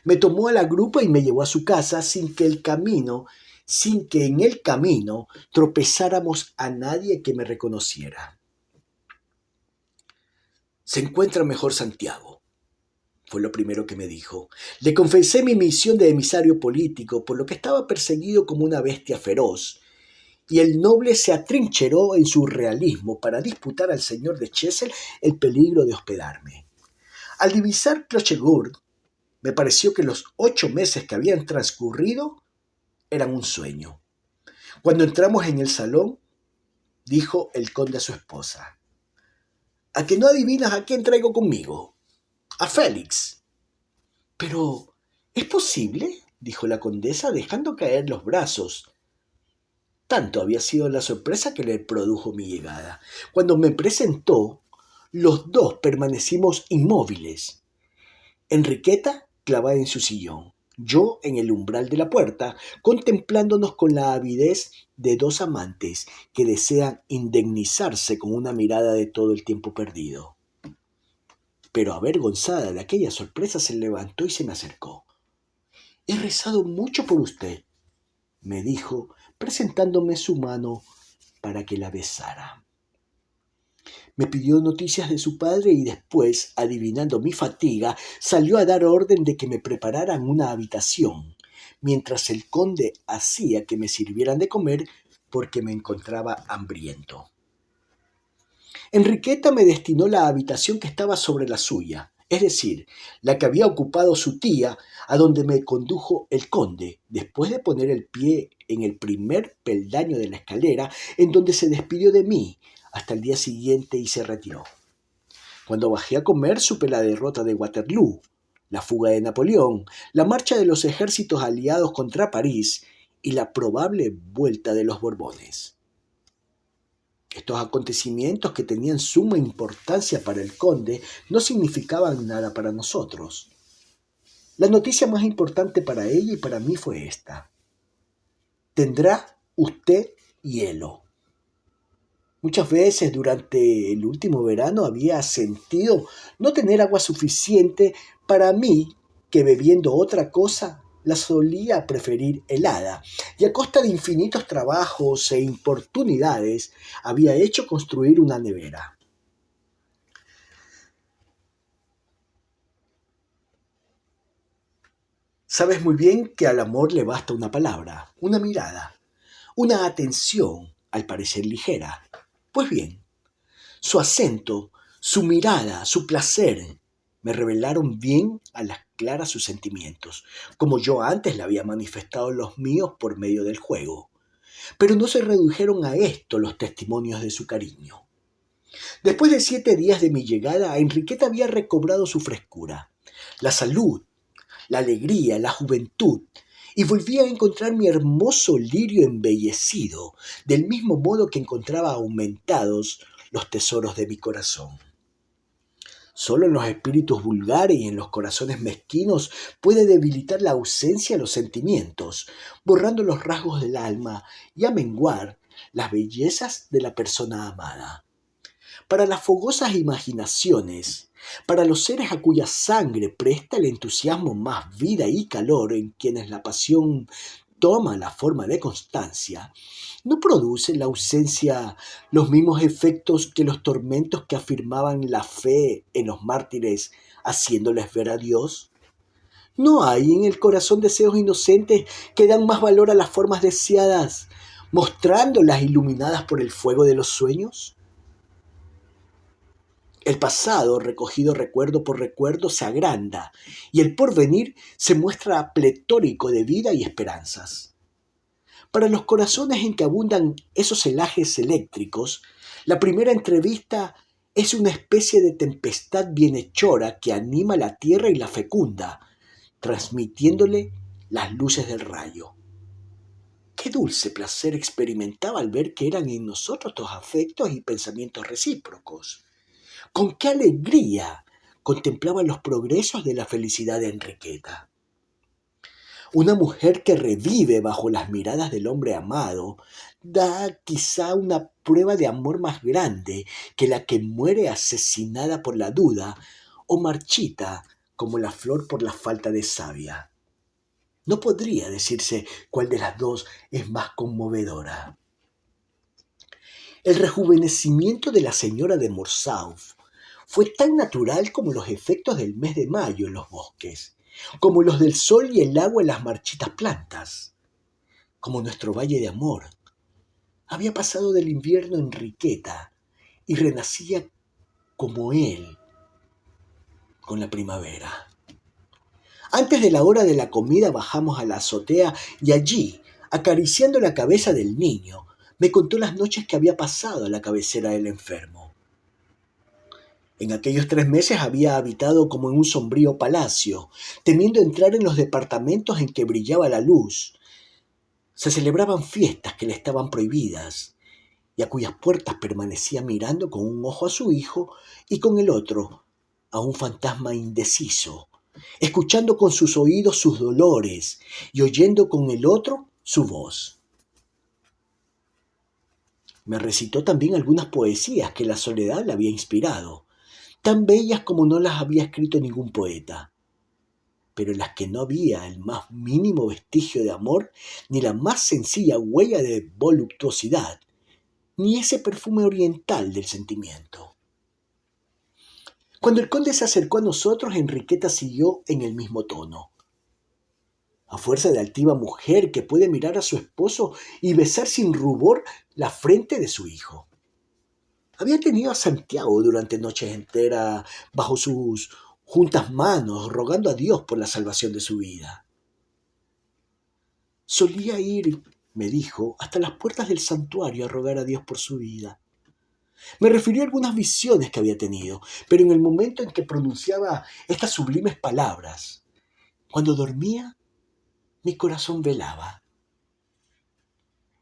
Me tomó a la grupa y me llevó a su casa sin que en el camino tropezáramos a nadie que me reconociera. ¿Se encuentra mejor Santiago?, fue lo primero que me dijo. Le confesé mi misión de emisario político, por lo que estaba perseguido como una bestia feroz, y el noble se atrincheró en su realismo para disputar al señor de Chessel el peligro de hospedarme. Al divisar Clochegourde, me pareció que los 8 meses que habían transcurrido eran un sueño. Cuando entramos en el salón, dijo el conde a su esposa: ¿A que no adivinas a quién traigo conmigo? A Félix. Pero, ¿es posible?, dijo la condesa, dejando caer los brazos. Tanto había sido la sorpresa que le produjo mi llegada. Cuando me presentó, los dos permanecimos inmóviles. Enriqueta clavada en su sillón, yo en el umbral de la puerta, contemplándonos con la avidez de dos amantes que desean indemnizarse con una mirada de todo el tiempo perdido. Pero avergonzada de aquella sorpresa, se levantó y se me acercó. «He rezado mucho por usted», me dijo, presentándome su mano para que la besara. Me pidió noticias de su padre y después, adivinando mi fatiga, salió a dar orden de que me prepararan una habitación, mientras el conde hacía que me sirvieran de comer porque me encontraba hambriento. Enriqueta me destinó la habitación que estaba sobre la suya, es decir, la que había ocupado su tía, a donde me condujo el conde, después de poner el pie en el primer peldaño de la escalera, en donde se despidió de mí hasta el día siguiente y se retiró. Cuando bajé a comer, supe la derrota de Waterloo, la fuga de Napoleón, la marcha de los ejércitos aliados contra París y la probable vuelta de los Borbones. Estos acontecimientos, que tenían suma importancia para el conde, no significaban nada para nosotros. La noticia más importante para ella y para mí fue esta: tendrá usted hielo. Muchas veces durante el último verano había sentido no tener agua suficiente para mí, que bebiendo otra cosa la solía preferir helada, y a costa de infinitos trabajos e importunidades había hecho construir una nevera. Sabes muy bien que al amor le basta una palabra, una mirada, una atención, al parecer ligera. Pues bien, su acento, su mirada, su placer me revelaron bien a las claras sus sentimientos, como yo antes le había manifestado los míos por medio del juego. Pero no se redujeron a esto los testimonios de su cariño. Después de 7 días de mi llegada, Enriqueta había recobrado su frescura, la salud, la alegría, la juventud, y volví a encontrar mi hermoso lirio embellecido, del mismo modo que encontraba aumentados los tesoros de mi corazón. Solo en los espíritus vulgares y en los corazones mezquinos puede debilitar la ausencia de los sentimientos, borrando los rasgos del alma y amenguar las bellezas de la persona amada. Para las fogosas imaginaciones, para los seres a cuya sangre presta el entusiasmo más vida y calor, en quienes la pasión toma la forma de constancia, ¿no produce la ausencia los mismos efectos que los tormentos que afirmaban la fe en los mártires, haciéndoles ver a Dios? ¿No hay en el corazón deseos inocentes que dan más valor a las formas deseadas, mostrándolas iluminadas por el fuego de los sueños? El pasado, recogido recuerdo por recuerdo, se agranda, y el porvenir se muestra pletórico de vida y esperanzas. Para los corazones en que abundan esos celajes eléctricos, la primera entrevista es una especie de tempestad bienhechora que anima la tierra y la fecunda, transmitiéndole las luces del rayo. Qué dulce placer experimentaba al ver que eran en nosotros estos afectos y pensamientos recíprocos. Con qué alegría contemplaba los progresos de la felicidad de Enriqueta. Una mujer que revive bajo las miradas del hombre amado da quizá una prueba de amor más grande que la que muere asesinada por la duda o marchita como la flor por la falta de savia. No podría decirse cuál de las dos es más conmovedora. El rejuvenecimiento de la señora de Morsauf fue tan natural como los efectos del mes de mayo en los bosques, como los del sol y el agua en las marchitas plantas, como nuestro valle de amor. Había pasado del invierno en Enriqueta y renacía como él con la primavera. Antes de la hora de la comida bajamos a la azotea y allí, acariciando la cabeza del niño, me contó las noches que había pasado a la cabecera del enfermo. En aquellos 3 meses había habitado como en un sombrío palacio, temiendo entrar en los departamentos en que brillaba la luz. Se celebraban fiestas que le estaban prohibidas y a cuyas puertas permanecía mirando con un ojo a su hijo y con el otro a un fantasma indeciso, escuchando con sus oídos sus dolores y oyendo con el otro su voz. Me recitó también algunas poesías que la soledad le había inspirado, tan bellas como no las había escrito ningún poeta, pero en las que no había el más mínimo vestigio de amor, ni la más sencilla huella de voluptuosidad, ni ese perfume oriental del sentimiento. Cuando el conde se acercó a nosotros, Enriqueta siguió en el mismo tono. A fuerza de altiva mujer que puede mirar a su esposo y besar sin rubor la frente de su hijo. Había tenido a Santiago durante noches enteras bajo sus juntas manos, rogando a Dios por la salvación de su vida. Solía ir, me dijo, hasta las puertas del santuario a rogar a Dios por su vida. Me refirió a algunas visiones que había tenido, pero en el momento en que pronunciaba estas sublimes palabras, cuando dormía, mi corazón velaba.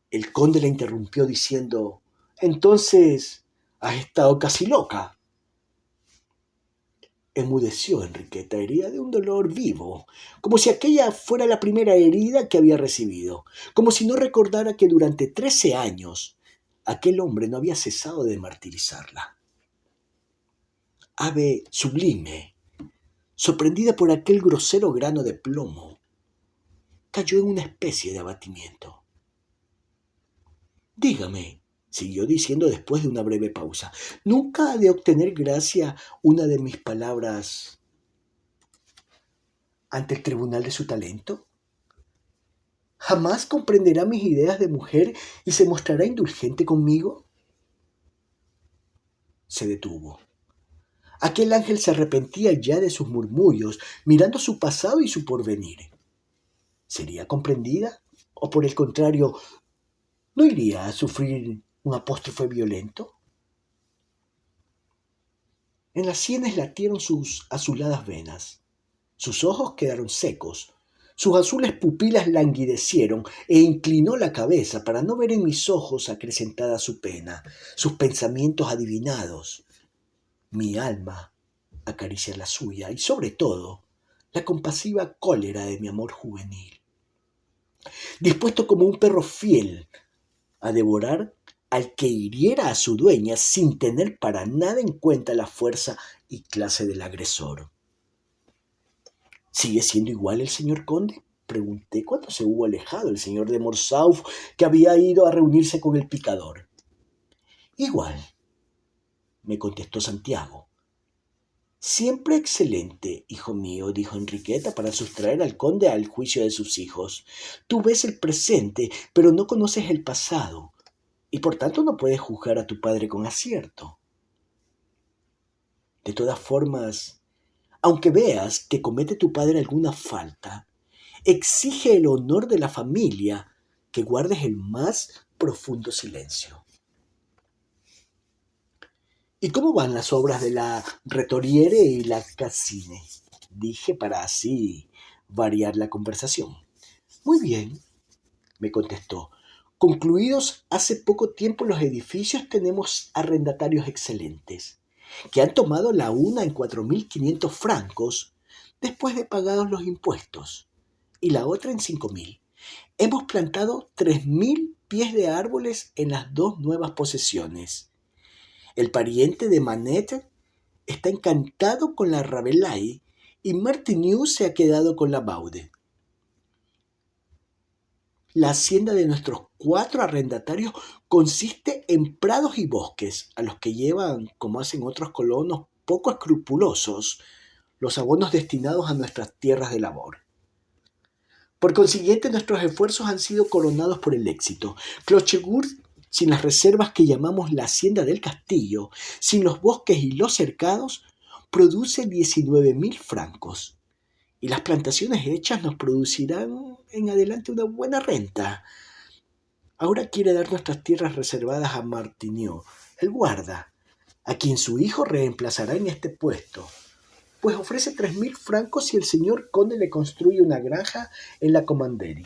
El conde la interrumpió diciendo: «Entonces, has estado casi loca». Enmudeció Enriqueta, herida de un dolor vivo, como si aquella fuera la primera herida que había recibido, como si no recordara que durante 13 años aquel hombre no había cesado de martirizarla. Ave sublime, sorprendida por aquel grosero grano de plomo, cayó en una especie de abatimiento. «Dígame», siguió diciendo después de una breve pausa, «¿nunca ha de obtener gracia una de mis palabras ante el tribunal de su talento? ¿Jamás comprenderá mis ideas de mujer y se mostrará indulgente conmigo?» Se detuvo. Aquel ángel se arrepentía ya de sus murmullos, mirando su pasado y su porvenir. ¿Sería comprendida? ¿O por el contrario, no iría a sufrir un apóstrofe violento? En las sienes latieron sus azuladas venas. Sus ojos quedaron secos. Sus azules pupilas languidecieron e inclinó la cabeza para no ver en mis ojos acrecentada su pena, sus pensamientos adivinados. Mi alma acaricia la suya y, sobre todo, la compasiva cólera de mi amor juvenil. Dispuesto como un perro fiel a devorar al que hiriera a su dueña sin tener para nada en cuenta la fuerza y clase del agresor. ¿Sigue siendo igual el señor conde?, pregunté cuando se hubo alejado el señor de Morsauf, que había ido a reunirse con el picador. «Igual», me contestó Santiago. «Siempre excelente, hijo mío», dijo Enriqueta para sustraer al conde al juicio de sus hijos. «Tú ves el presente, pero no conoces el pasado, y por tanto no puedes juzgar a tu padre con acierto. De todas formas, aunque veas que comete tu padre alguna falta, exige el honor de la familia que guardes el más profundo silencio». «¿Y cómo van las obras de la Rhetoriere y la Cassine?», dije para así variar la conversación. «Muy bien», me contestó. «Concluidos hace poco tiempo los edificios, tenemos arrendatarios excelentes, que han tomado la una en 4.500 francos después de pagados los impuestos, y la otra en 5.000. Hemos plantado 3.000 pies de árboles en las 2 nuevas posesiones. El pariente de Manette está encantado con la Rabelais y Martigny se ha quedado con la Baude. La hacienda de nuestros 4 arrendatarios consiste en prados y bosques, a los que llevan, como hacen otros colonos, poco escrupulosos los abonos destinados a nuestras tierras de labor. Por consiguiente, nuestros esfuerzos han sido coronados por el éxito. Clochegourde, sin las reservas que llamamos la hacienda del castillo, sin los bosques y los cercados, produce 19.000 francos. Y las plantaciones hechas nos producirán en adelante una buena renta. Ahora quiere dar nuestras tierras reservadas a Martineau, el guarda, a quien su hijo reemplazará en este puesto, pues ofrece 3.000 francos si el señor conde le construye una granja en la Commanderie.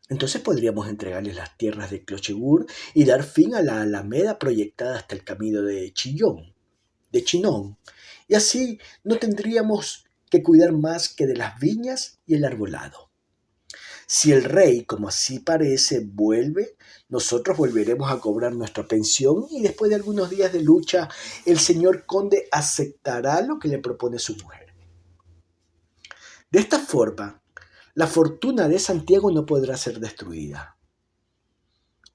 Entonces podríamos entregarles las tierras de Clochegourde y dar fin a la alameda proyectada hasta el camino de Chinon, y así no tendríamos que cuidar más que de las viñas y el arbolado. Si el rey, como así parece, vuelve, nosotros volveremos a cobrar nuestra pensión y después de algunos días de lucha, el señor conde aceptará lo que le propone su mujer. De esta forma, la fortuna de Santiago no podrá ser destruida.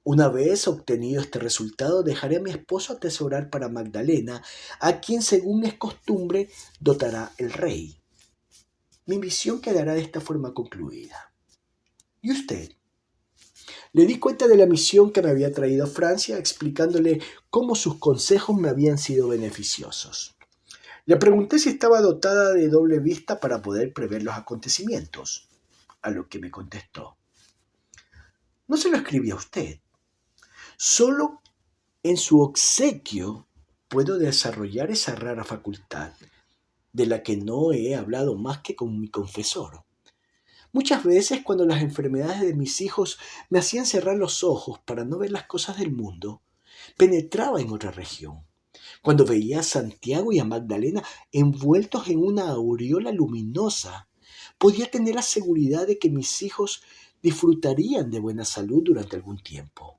Una vez obtenido este resultado, dejaré a mi esposo atesorar para Magdalena, a quien, según es costumbre, dotará el rey. Mi misión quedará de esta forma concluida. ¿Y usted? Le di cuenta de la misión que me había traído a Francia, explicándole cómo sus consejos me habían sido beneficiosos. Le pregunté si estaba dotada de doble vista para poder prever los acontecimientos, a lo que me contestó: no se lo escribí a usted. Solo en su obsequio puedo desarrollar esa rara facultad, de la que no he hablado más que con mi confesor. Muchas veces, cuando las enfermedades de mis hijos me hacían cerrar los ojos para no ver las cosas del mundo, penetraba en otra región. Cuando veía a Santiago y a Magdalena envueltos en una aureola luminosa, podía tener la seguridad de que mis hijos disfrutarían de buena salud durante algún tiempo.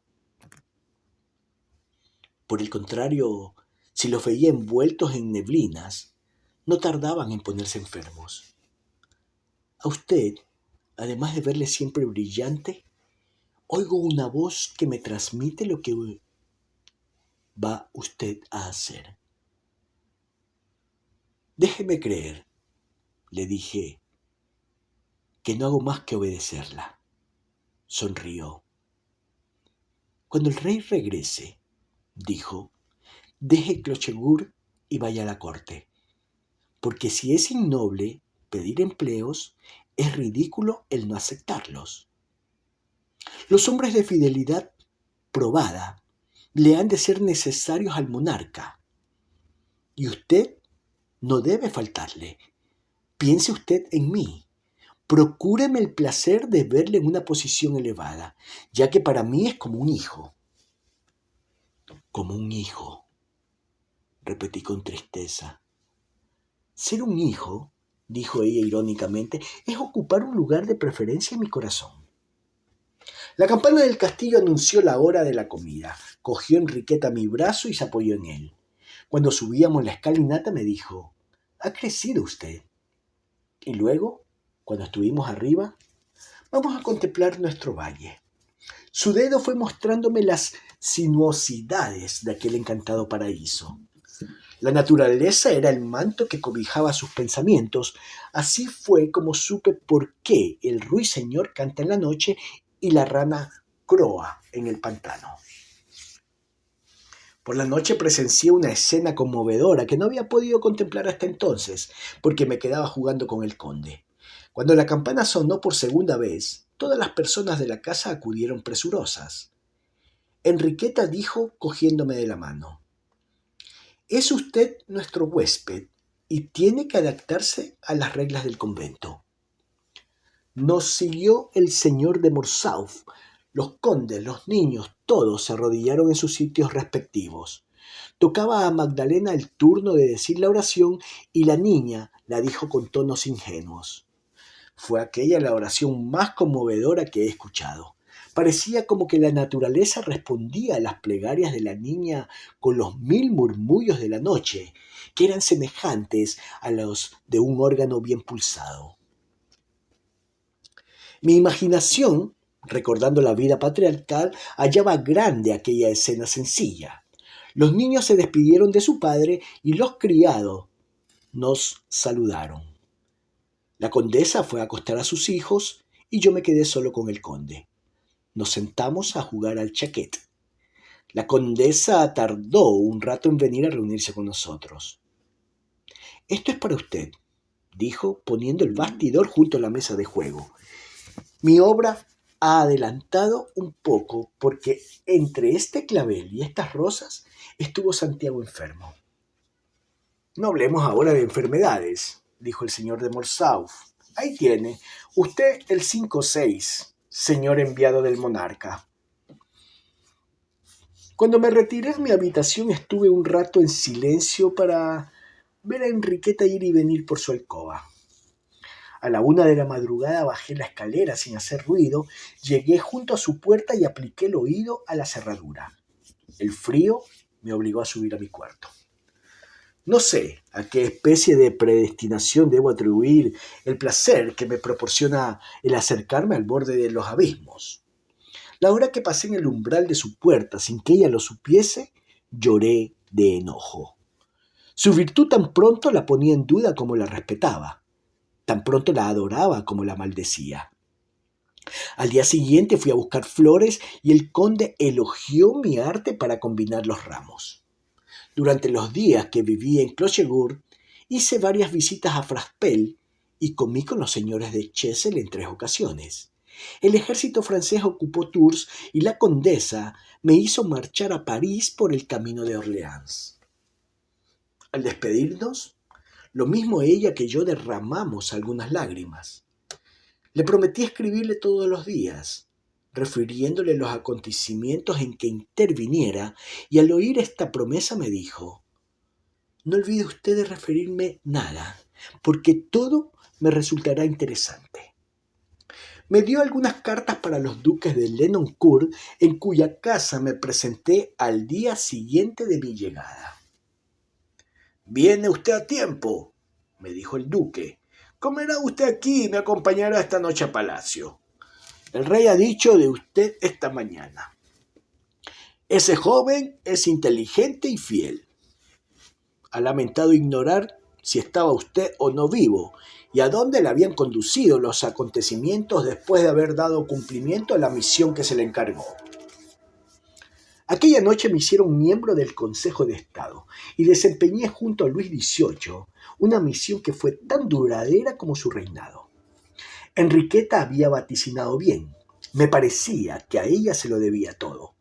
Por el contrario, si los veía envueltos en neblinas, no tardaban en ponerse enfermos. A usted, además de verle siempre brillante, oigo una voz que me transmite lo que va usted a hacer. Déjeme creer, le dije, que no hago más que obedecerla. Sonrió. Cuando el rey regrese, dijo, deje Clochegourde y vaya a la corte, porque si es innoble pedir empleos, es ridículo el no aceptarlos. Los hombres de fidelidad probada le han de ser necesarios al monarca, y usted no debe faltarle. Piense usted en mí. Procúreme el placer de verle en una posición elevada, ya que para mí es como un hijo. Como un hijo, repetí con tristeza. Ser un hijo, dijo ella irónicamente, es ocupar un lugar de preferencia en mi corazón. La campana del castillo anunció la hora de la comida. Cogió Enriqueta mi brazo y se apoyó en él. Cuando subíamos la escalinata me dijo, ¿ha crecido usted? Y luego, cuando estuvimos arriba, vamos a contemplar nuestro valle. Su dedo fue mostrándome las sinuosidades de aquel encantado paraíso. La naturaleza era el manto que cobijaba sus pensamientos. Así fue como supe por qué el ruiseñor canta en la noche y la rana croa en el pantano. Por la noche presencié una escena conmovedora que no había podido contemplar hasta entonces, porque me quedaba jugando con el conde. Cuando la campana sonó por segunda vez, todas las personas de la casa acudieron presurosas. Enriqueta dijo, cogiéndome de la mano, «Es usted nuestro huésped y tiene que adaptarse a las reglas del convento». Nos siguió el señor de Morsauf. Los condes, los niños, todos se arrodillaron en sus sitios respectivos. Tocaba a Magdalena el turno de decir la oración y la niña la dijo con tonos ingenuos. Fue aquella la oración más conmovedora que he escuchado. Parecía como que la naturaleza respondía a las plegarias de la niña con los 1000 murmullos de la noche, que eran semejantes a los de un órgano bien pulsado. Mi imaginación, recordando la vida patriarcal, hallaba grande aquella escena sencilla. Los niños se despidieron de su padre y los criados nos saludaron. La condesa fue a acostar a sus hijos y yo me quedé solo con el conde. Nos sentamos a jugar al chaquet. La condesa tardó un rato en venir a reunirse con nosotros. «Esto es para usted», dijo, poniendo el bastidor junto a la mesa de juego. «Mi obra ha adelantado un poco porque entre este clavel y estas rosas estuvo Santiago enfermo». «No hablemos ahora de enfermedades», dijo el señor de Morcerf. «Ahí tiene, usted el 5-6, señor enviado del monarca». Cuando me retiré a mi habitación estuve un rato en silencio para ver a Enriqueta ir y venir por su alcoba. A la 1 de la madrugada bajé la escalera sin hacer ruido, llegué junto a su puerta y apliqué el oído a la cerradura. El frío me obligó a subir a mi cuarto. No sé a qué especie de predestinación debo atribuir el placer que me proporciona el acercarme al borde de los abismos. La hora que pasé en el umbral de su puerta sin que ella lo supiese, lloré de enojo. Su virtud tan pronto la ponía en duda como la respetaba, tan pronto la adoraba como la maldecía. Al día siguiente fui a buscar flores y el conde elogió mi arte para combinar los ramos. Durante los días que viví en Clochegourde, hice varias visitas a Fraspel y comí con los señores de Chessel en 3 ocasiones. El ejército francés ocupó Tours y la condesa me hizo marchar a París por el camino de Orleans. Al despedirnos, lo mismo ella que yo derramamos algunas lágrimas. Le prometí escribirle todos los días, refiriéndole los acontecimientos en que interviniera, y al oír esta promesa me dijo: «No olvide usted de referirme nada, porque todo me resultará interesante». Me dio algunas cartas para los duques de Lenoncourt, en cuya casa me presenté al día siguiente de mi llegada. «Viene usted a tiempo», me dijo el duque. «Comerá usted aquí y me acompañará esta noche a palacio. El rey ha dicho de usted esta mañana: ese joven es inteligente y fiel. Ha lamentado ignorar si estaba usted o no vivo y a dónde le habían conducido los acontecimientos después de haber dado cumplimiento a la misión que se le encargó». Aquella noche me hicieron miembro del Consejo de Estado y desempeñé junto a Luis XVIII una misión que fue tan duradera como su reinado. Enriqueta había vaticinado bien. Me parecía que a ella se lo debía todo: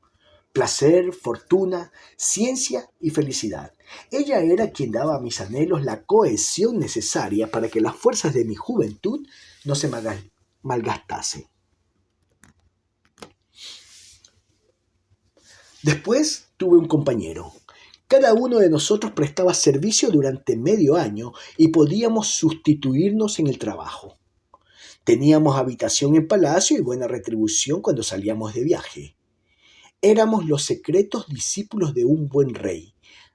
placer, fortuna, ciencia y felicidad. Ella era quien daba a mis anhelos la cohesión necesaria para que las fuerzas de mi juventud no se malgastasen. Después tuve un compañero. Cada uno de nosotros prestaba servicio durante medio año y podíamos sustituirnos en el trabajo. Teníamos habitación en palacio y buena retribución cuando salíamos de viaje. Éramos los secretos discípulos de un buen rey,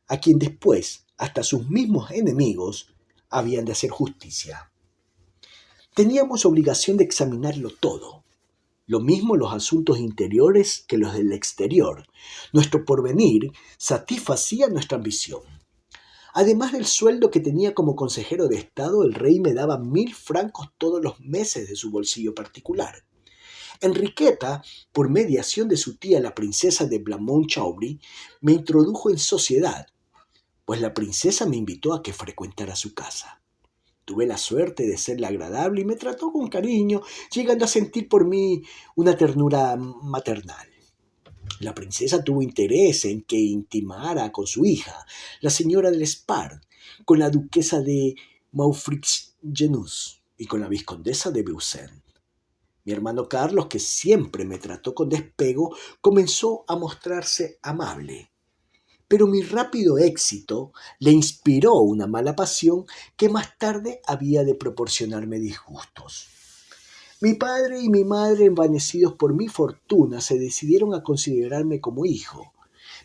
a quien después hasta sus mismos enemigos habían de hacer justicia. Teníamos obligación de examinarlo todo, lo mismo los asuntos interiores que los del exterior. Nuestro porvenir satisfacía nuestra ambición. Además del sueldo que tenía como consejero de Estado, el rey me daba 1000 francos todos los meses de su bolsillo particular. Enriqueta, por mediación de su tía la princesa de Blamont-Chauvry, me introdujo en sociedad, pues la princesa me invitó a que frecuentara su casa. Tuve la suerte de serle agradable y me trató con cariño, llegando a sentir por mí una ternura maternal. La princesa tuvo interés en que intimara con su hija, la señora de L'Espard, con la duquesa de Maufrigneuse y con la vizcondesa de Bausen. Mi hermano Carlos, que siempre me trató con despego, comenzó a mostrarse amable. Pero mi rápido éxito le inspiró una mala pasión que más tarde había de proporcionarme disgustos. Mi padre y mi madre, envanecidos por mi fortuna, se decidieron a considerarme como hijo,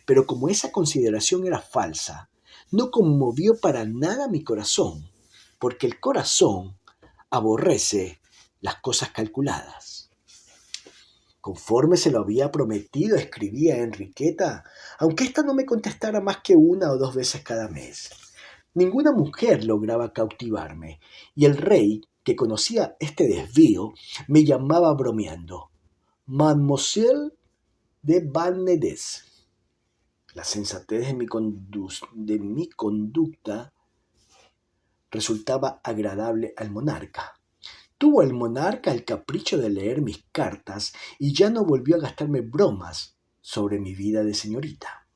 pero como esa consideración era falsa, no conmovió para nada mi corazón, porque el corazón aborrece las cosas calculadas. Conforme se lo había prometido, escribía a Enriqueta, aunque ésta no me contestara más que 1 o 2 veces cada mes. Ninguna mujer lograba cautivarme, y el rey, que conocía este desvío, me llamaba bromeando Mademoiselle de Valnedes. La sensatez de mi conducta resultaba agradable al monarca. Tuvo el monarca el capricho de leer mis cartas y ya no volvió a gastarme bromas sobre mi vida de señorita.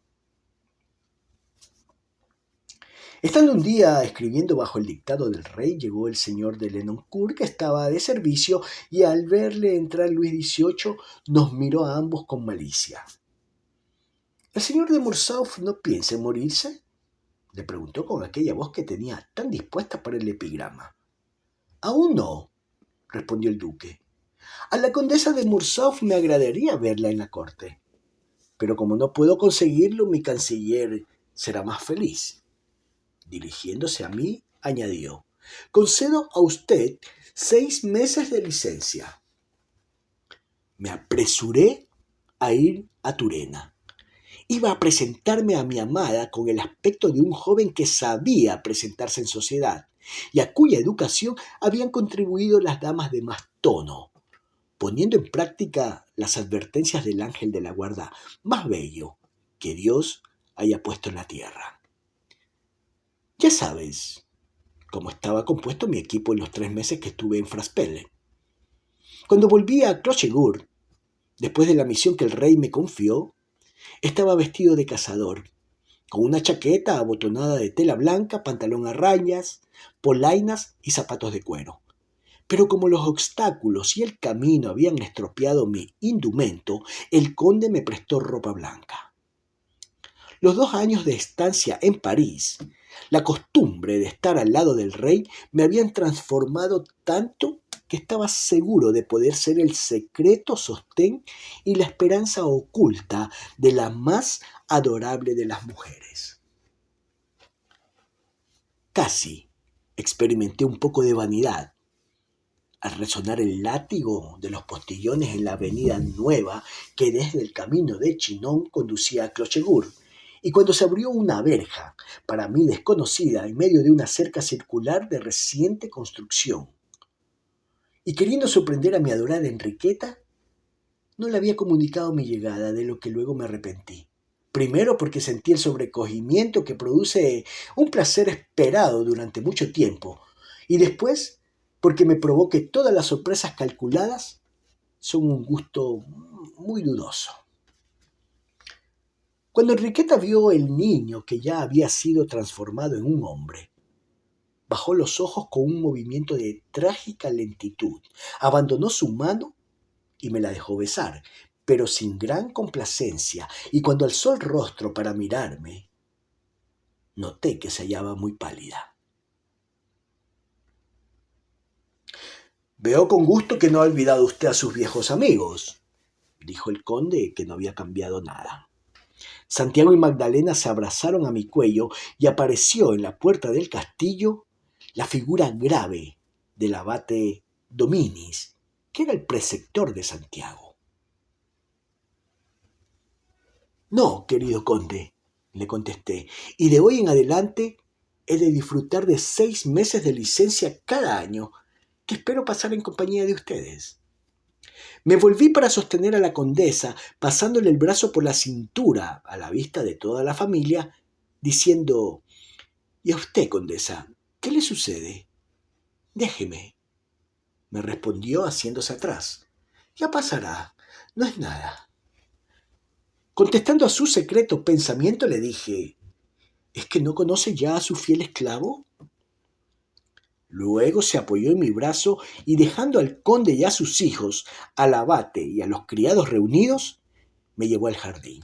Estando un día escribiendo bajo el dictado del rey, llegó el señor de Lenoncourt, que estaba de servicio, y al verle entrar Luis XVIII nos miró a ambos con malicia. ¿El señor de Morcerf no piensa en morirse?, le preguntó con aquella voz que tenía tan dispuesta para el epigrama. Aún no, respondió el duque. A la condesa de Morcerf me agradaría verla en la corte, pero como no puedo conseguirlo, mi canciller será más feliz. Dirigiéndose a mí, añadió: concedo a usted 6 meses de licencia. Me apresuré a ir a Turena. Iba a presentarme a mi amada con el aspecto de un joven que sabía presentarse en sociedad y a cuya educación habían contribuido las damas de más tono, poniendo en práctica las advertencias del ángel de la guarda más bello que Dios haya puesto en la tierra. Ya sabes cómo estaba compuesto mi equipo en los 3 meses que estuve en Fraspelle. Cuando volví a Clochegourde, después de la misión que el rey me confió, estaba vestido de cazador, con una chaqueta abotonada de tela blanca, pantalón a rayas, polainas y zapatos de cuero. Pero como los obstáculos y el camino habían estropeado mi indumento, el conde me prestó ropa blanca. Los 2 años de estancia en París, la costumbre de estar al lado del rey, me habían transformado tanto que estaba seguro de poder ser el secreto sostén y la esperanza oculta de la más adorable de las mujeres. Casi experimenté un poco de vanidad al resonar el látigo de los postillones en la avenida Nueva que desde el camino de Chinon conducía a Clochegourde, y cuando se abrió una verja, para mí desconocida, en medio de una cerca circular de reciente construcción. Y queriendo sorprender a mi adorada Enriqueta, no le había comunicado mi llegada, de lo que luego me arrepentí. Primero porque sentí el sobrecogimiento que produce un placer esperado durante mucho tiempo, y después porque me probó que todas las sorpresas calculadas son un gusto muy dudoso. Cuando Enriqueta vio el niño que ya había sido transformado en un hombre, bajó los ojos con un movimiento de trágica lentitud, abandonó su mano y me la dejó besar, pero sin gran complacencia, y cuando alzó el rostro para mirarme, noté que se hallaba muy pálida. Veo con gusto que no ha olvidado usted a sus viejos amigos, dijo el conde, que no había cambiado nada. Santiago y Magdalena se abrazaron a mi cuello y apareció en la puerta del castillo la figura grave del abate Dominis, que era el preceptor de Santiago. No, querido conde, le contesté, y de hoy en adelante he de disfrutar de 6 meses de licencia cada año, que espero pasar en compañía de ustedes. Me volví para sostener a la condesa, pasándole el brazo por la cintura a la vista de toda la familia, diciendo: ¿y a usted, condesa, qué le sucede? Déjeme, me respondió haciéndose atrás. Ya pasará, no es nada. Contestando a su secreto pensamiento, le dije: ¿es que no conoce ya a su fiel esclavo? Luego se apoyó en mi brazo y, dejando al conde y a sus hijos, al abate y a los criados reunidos, me llevó al jardín,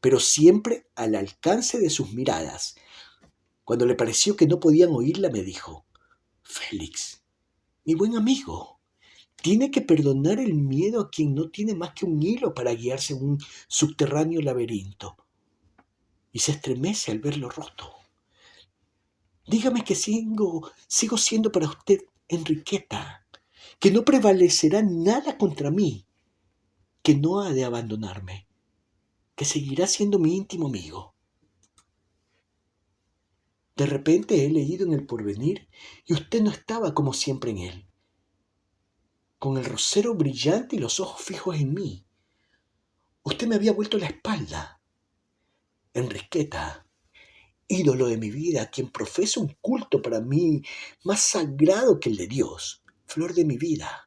pero siempre al alcance de sus miradas. Cuando le pareció que no podían oírla, me dijo: Félix, mi buen amigo, tiene que perdonar el miedo a quien no tiene más que un hilo para guiarse en un subterráneo laberinto, y se estremece al verlo roto. Dígame que sigo siendo para usted Enriqueta, que no prevalecerá nada contra mí, que no ha de abandonarme, que seguirá siendo mi íntimo amigo. De repente he leído en El Porvenir y usted no estaba como siempre en él, con el rosero brillante y los ojos fijos en mí. Usted me había vuelto la espalda. Enriqueta, ídolo de mi vida, quien profesa un culto para mí más sagrado que el de Dios, flor de mi vida.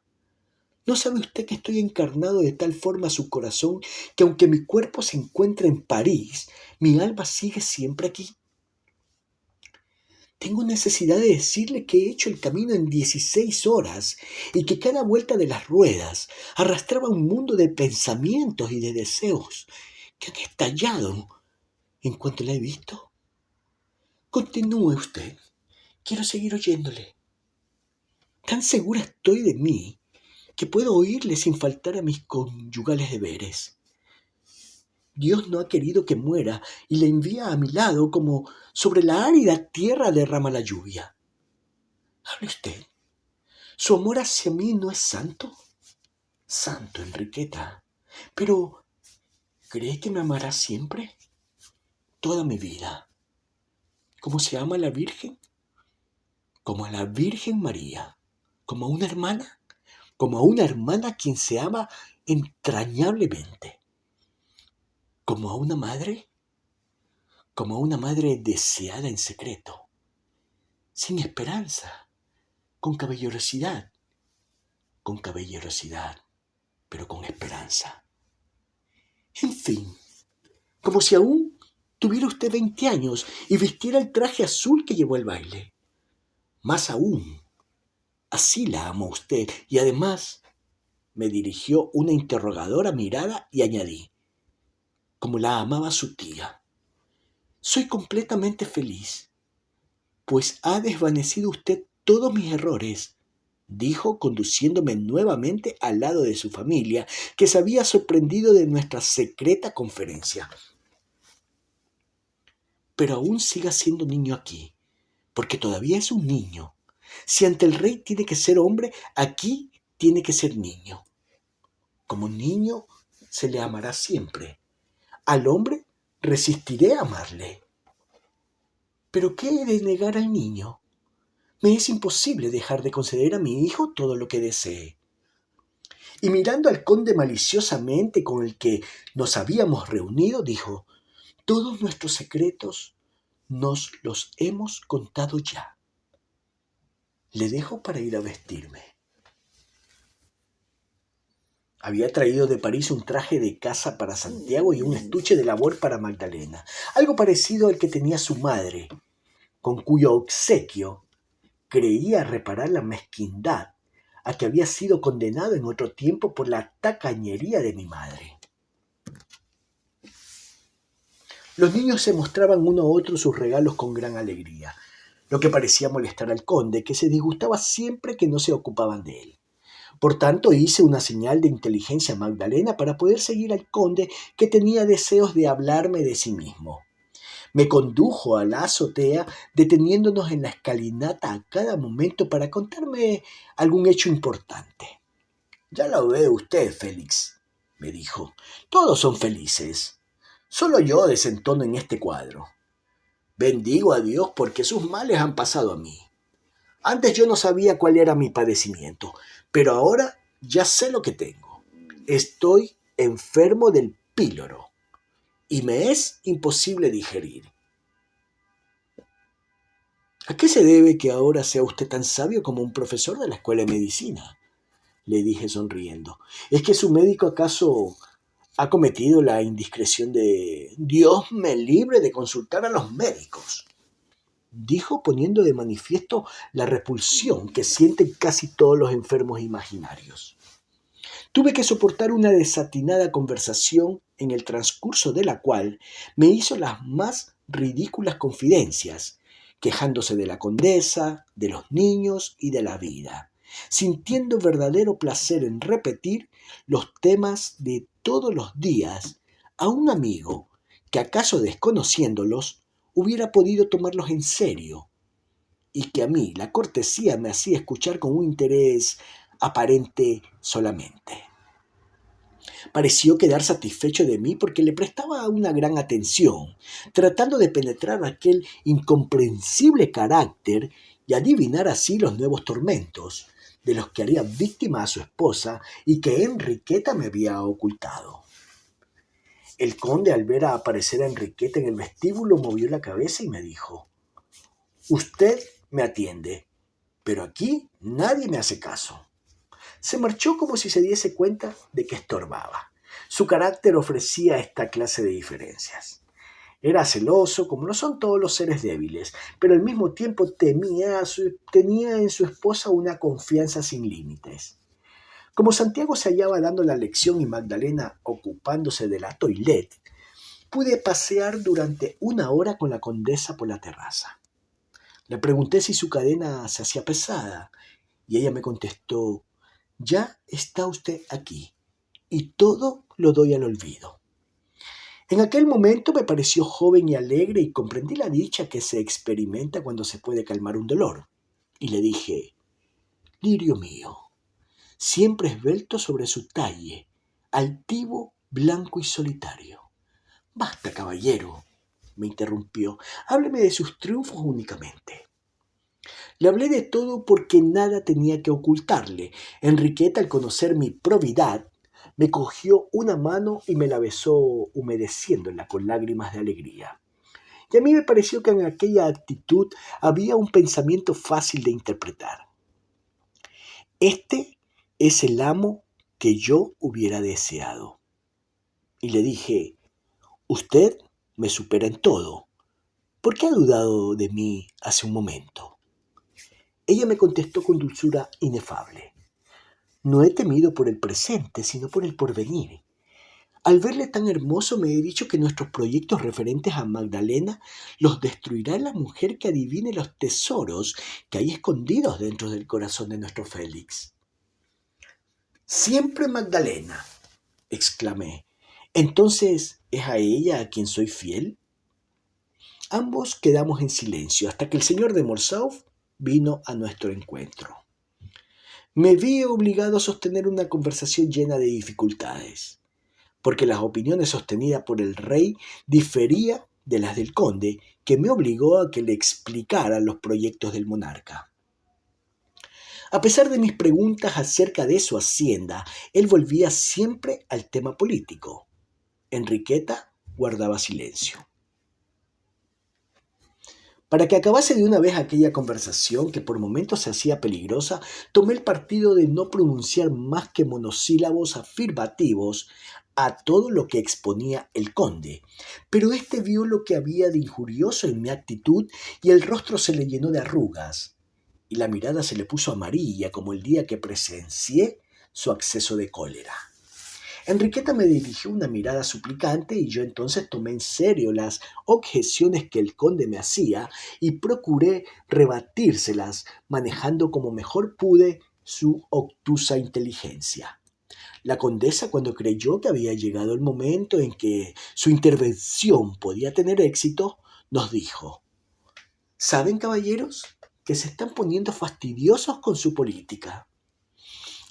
¿No sabe usted que estoy encarnado de tal forma a su corazón que aunque mi cuerpo se encuentra en París, mi alma sigue siempre aquí? Tengo necesidad de decirle que he hecho el camino en 16 horas y que cada vuelta de las ruedas arrastraba un mundo de pensamientos y de deseos que han estallado en cuanto la he visto. Continúe usted. Quiero seguir oyéndole. Tan segura estoy de mí que puedo oírle sin faltar a mis conyugales deberes. Dios no ha querido que muera y la envía a mi lado como sobre la árida tierra derrama la lluvia. Hable usted. ¿Su amor hacia mí no es santo? Santo, Enriqueta. Pero, ¿cree que me amará siempre? Toda mi vida. ¿Cómo se ama a la Virgen? Como a la Virgen María. Como a una hermana. Como a una hermana a quien se ama entrañablemente. Como a una madre. Como a una madre deseada en secreto. Sin esperanza. Con caballerosidad. Con caballerosidad. Pero con esperanza. En fin, como si aún tuviera usted 20 años y vistiera el traje azul que llevó al baile. Más aún, así la amó usted y además me dirigió una interrogadora mirada y añadí, como la amaba su tía. Soy completamente feliz, pues ha desvanecido usted todos mis errores, dijo conduciéndome nuevamente al lado de su familia, que se había sorprendido de nuestra secreta conferencia. Pero aún siga siendo niño aquí, porque todavía es un niño. Si ante el rey tiene que ser hombre, aquí tiene que ser niño. Como niño se le amará siempre. Al hombre resistiré a amarle. ¿Pero qué he de negar al niño? Me es imposible dejar de conceder a mi hijo todo lo que desee. Y mirando al conde maliciosamente con el que nos habíamos reunido, dijo, todos nuestros secretos nos los hemos contado ya. Le dejo para ir a vestirme. Había traído de París un traje de casa para Santiago y un estuche de labor para Magdalena, algo parecido al que tenía su madre, con cuyo obsequio creía reparar la mezquindad a que había sido condenado en otro tiempo por la tacañería de mi madre. Los niños se mostraban uno a otro sus regalos con gran alegría, lo que parecía molestar al conde, que se disgustaba siempre que no se ocupaban de él. Por tanto, hice una señal de inteligencia a Magdalena para poder seguir al conde, que tenía deseos de hablarme de sí mismo. Me condujo a la azotea, deteniéndonos en la escalinata a cada momento para contarme algún hecho importante. Ya lo ve usted, Félix, me dijo. Todos son felices. Solo yo desentono en este cuadro. Bendigo a Dios porque sus males han pasado a mí. Antes yo no sabía cuál era mi padecimiento, pero ahora ya sé lo que tengo. Estoy enfermo del píloro y me es imposible digerir. ¿A qué se debe que ahora sea usted tan sabio como un profesor de la escuela de medicina? Le dije sonriendo. ¿Es que su médico acaso ha cometido la indiscreción de Dios me libre de consultar a los médicos? Dijo poniendo de manifiesto la repulsión que sienten casi todos los enfermos imaginarios. Tuve que soportar una desatinada conversación en el transcurso de la cual me hizo las más ridículas confidencias, quejándose de la condesa, de los niños y de la vida, sintiendo verdadero placer en repetir los temas de todos los días a un amigo que, acaso desconociéndolos, hubiera podido tomarlos en serio, y que a mí la cortesía me hacía escuchar con un interés aparente solamente. Pareció quedar satisfecho de mí porque le prestaba una gran atención, tratando de penetrar aquel incomprensible carácter y adivinar así los nuevos tormentos de los que haría víctima a su esposa y que Enriqueta me había ocultado. El conde, al ver aparecer a Enriqueta en el vestíbulo, movió la cabeza y me dijo: «Usted me atiende, pero aquí nadie me hace caso». Se marchó como si se diese cuenta de que estorbaba. Su carácter ofrecía esta clase de diferencias. Era celoso, como lo son todos los seres débiles, pero al mismo tiempo tenía en su esposa una confianza sin límites. Como Santiago se hallaba dando la lección y Magdalena ocupándose de la toilette, pude pasear durante una hora con la condesa por la terraza. Le pregunté si su cadena se hacía pesada y ella me contestó: «Ya está usted aquí y todo lo doy al olvido». En aquel momento me pareció joven y alegre y comprendí la dicha que se experimenta cuando se puede calmar un dolor. Y le dije: «Lirio mío, siempre esbelto sobre su talle, altivo, blanco y solitario». «Basta, caballero», me interrumpió, «hábleme de sus triunfos únicamente». Le hablé de todo porque nada tenía que ocultarle. Enriqueta, al conocer mi probidad, me cogió una mano y me la besó humedeciéndola con lágrimas de alegría. Y a mí me pareció que en aquella actitud había un pensamiento fácil de interpretar. Este es el amo que yo hubiera deseado. Y le dije: «Usted me supera en todo. ¿Por qué ha dudado de mí hace un momento?». Ella me contestó con dulzura inefable: «No he temido por el presente, sino por el porvenir. Al verle tan hermoso me he dicho que nuestros proyectos referentes a Magdalena los destruirá la mujer que adivine los tesoros que hay escondidos dentro del corazón de nuestro Félix». «Siempre Magdalena», exclamé. «¿Entonces es a ella a quien soy fiel?». Ambos quedamos en silencio hasta que el señor de Morcerf vino a nuestro encuentro. Me vi obligado a sostener una conversación llena de dificultades, porque las opiniones sostenidas por el rey diferían de las del conde, que me obligó a que le explicara los proyectos del monarca. A pesar de mis preguntas acerca de su hacienda, él volvía siempre al tema político. Enriqueta guardaba silencio. Para que acabase de una vez aquella conversación, que por momentos se hacía peligrosa, tomé el partido de no pronunciar más que monosílabos afirmativos a todo lo que exponía el conde. Pero éste vio lo que había de injurioso en mi actitud y el rostro se le llenó de arrugas, y la mirada se le puso amarilla como el día que presencié su acceso de cólera. Enriqueta me dirigió una mirada suplicante y yo entonces tomé en serio las objeciones que el conde me hacía y procuré rebatírselas, manejando como mejor pude su obtusa inteligencia. La condesa, cuando creyó que había llegado el momento en que su intervención podía tener éxito, nos dijo: «¿Saben, caballeros, que se están poniendo fastidiosos con su política?».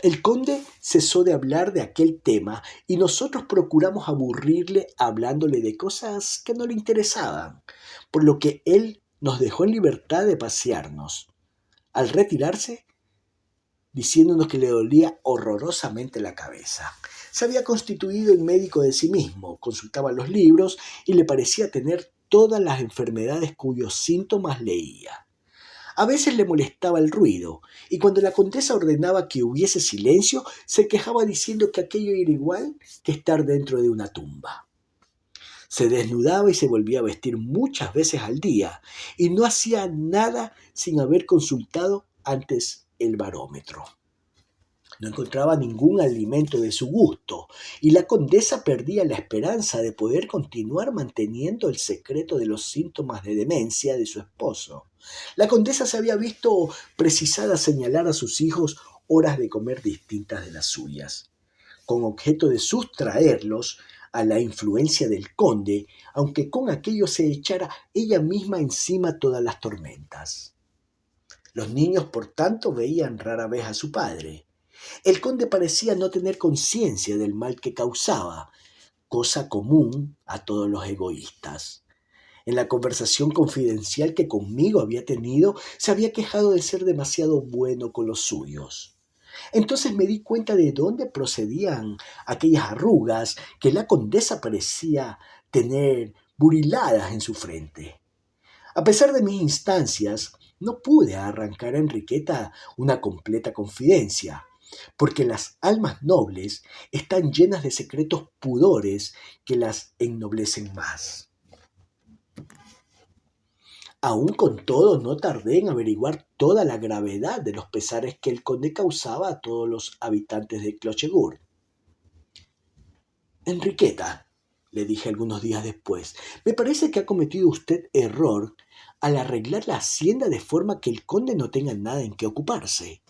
El conde cesó de hablar de aquel tema y nosotros procuramos aburrirle hablándole de cosas que no le interesaban, por lo que él nos dejó en libertad de pasearnos, al retirarse diciéndonos que le dolía horrorosamente la cabeza. Se había constituido en médico de sí mismo, consultaba los libros y le parecía tener todas las enfermedades cuyos síntomas leía. A veces le molestaba el ruido, y cuando la condesa ordenaba que hubiese silencio, se quejaba diciendo que aquello era igual que estar dentro de una tumba. Se desnudaba y se volvía a vestir muchas veces al día, y no hacía nada sin haber consultado antes el barómetro. No encontraba ningún alimento de su gusto, y la condesa perdía la esperanza de poder continuar manteniendo el secreto de los síntomas de demencia de su esposo. La condesa se había visto precisada a señalar a sus hijos horas de comer distintas de las suyas, con objeto de sustraerlos a la influencia del conde, aunque con aquello se echara ella misma encima todas las tormentas. Los niños, por tanto, veían rara vez a su padre, El conde parecía no tener conciencia del mal que causaba, cosa común a todos los egoístas. En la conversación confidencial que conmigo había tenido, se había quejado de ser demasiado bueno con los suyos. Entonces me di cuenta de dónde procedían aquellas arrugas que la condesa parecía tener buriladas en su frente. A pesar de mis instancias, no pude arrancar a Enriqueta una completa confidencia, porque las almas nobles están llenas de secretos pudores que las ennoblecen más. Aun con todo, no tardé en averiguar toda la gravedad de los pesares que el conde causaba a todos los habitantes de Clochegourde. Enriqueta, le dije algunos días después, me parece que ha cometido usted error al arreglar la hacienda de forma que el conde no tenga nada en qué ocuparse.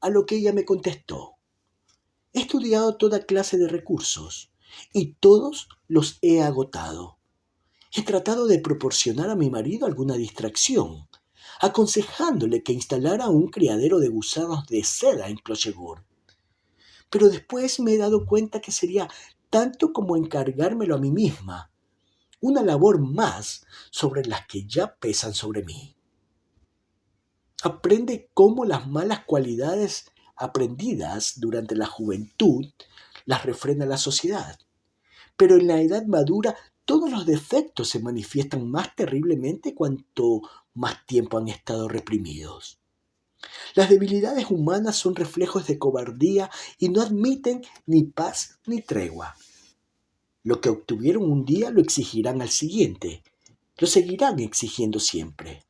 A lo que ella me contestó: he estudiado toda clase de recursos y todos los he agotado. He tratado de proporcionar a mi marido alguna distracción, aconsejándole que instalara un criadero de gusanos de seda en Clochegourde. Pero después me he dado cuenta que sería tanto como encargármelo a mí misma, una labor más sobre las que ya pesan sobre mí. Aprende cómo las malas cualidades aprendidas durante la juventud las refrena la sociedad, pero en la edad madura todos los defectos se manifiestan más terriblemente cuanto más tiempo han estado reprimidos. Las debilidades humanas son reflejos de cobardía y no admiten ni paz ni tregua. Lo que obtuvieron un día lo exigirán al siguiente, lo seguirán exigiendo siempre.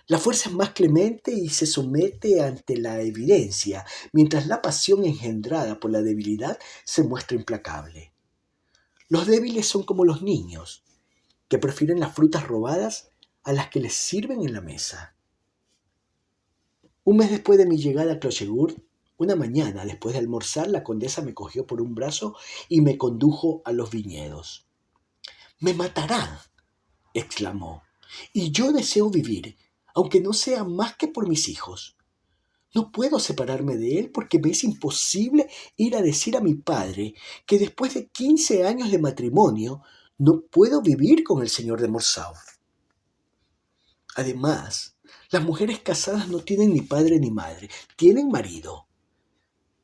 La fuerza es más clemente y se somete ante la evidencia, mientras la pasión engendrada por la debilidad se muestra implacable. Los débiles son como los niños, que prefieren las frutas robadas a las que les sirven en la mesa. Un mes después de mi llegada a Clochegourde, una mañana, después de almorzar, la condesa me cogió por un brazo y me condujo a los viñedos. «¡Me matará!», exclamó, «y yo deseo vivir, aunque no sea más que por mis hijos. No puedo separarme de él porque me es imposible ir a decir a mi padre que después de 15 años de matrimonio no puedo vivir con el señor de Morcerf. Además, las mujeres casadas no tienen ni padre ni madre, tienen marido.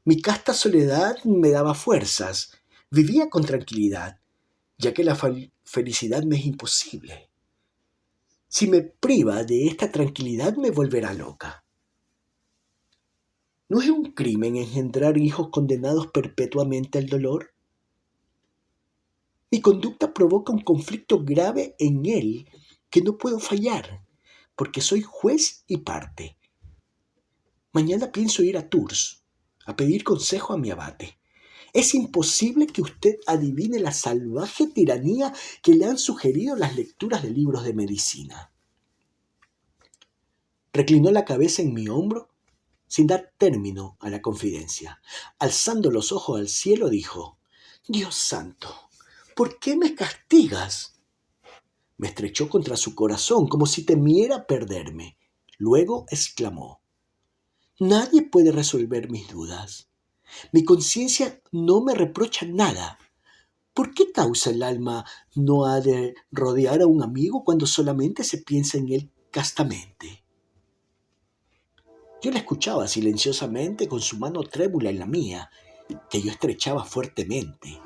Mi casta soledad me daba fuerzas, vivía con tranquilidad, ya que la felicidad me es imposible. Si me priva de esta tranquilidad me volverá loca. ¿No es un crimen engendrar hijos condenados perpetuamente al dolor? Mi conducta provoca un conflicto grave en él que no puedo fallar, porque soy juez y parte. Mañana pienso ir a Tours a pedir consejo a mi abate. Es imposible que usted adivine la salvaje tiranía que le han sugerido las lecturas de libros de medicina. Reclinó la cabeza en mi hombro sin dar término a la confidencia. Alzando los ojos al cielo, dijo: «Dios santo, ¿por qué me castigas?». Me estrechó contra su corazón como si temiera perderme. Luego exclamó: «Nadie puede resolver mis dudas. Mi conciencia no me reprocha nada. ¿Por qué causa el alma no ha de rodear a un amigo cuando solamente se piensa en él castamente?». Yo la escuchaba silenciosamente con su mano trémula en la mía, que yo estrechaba fuertemente,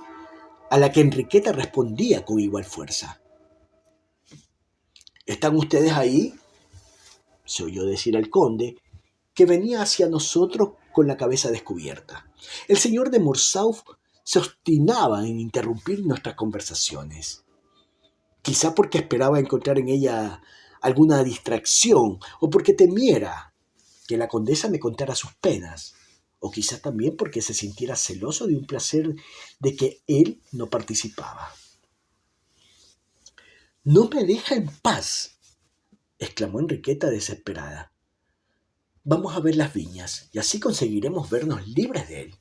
a la que Enriqueta respondía con igual fuerza. «¿Están ustedes ahí?», se oyó decir al conde, que venía hacia nosotros con la cabeza descubierta. El señor de Morcerf se obstinaba en interrumpir nuestras conversaciones, quizá porque esperaba encontrar en ella alguna distracción o porque temiera que la condesa me contara sus penas, o quizá también porque se sintiera celoso de un placer de que él no participaba. «No me deja en paz», exclamó Enriqueta desesperada. «Vamos a ver las viñas, y así conseguiremos vernos libres de él.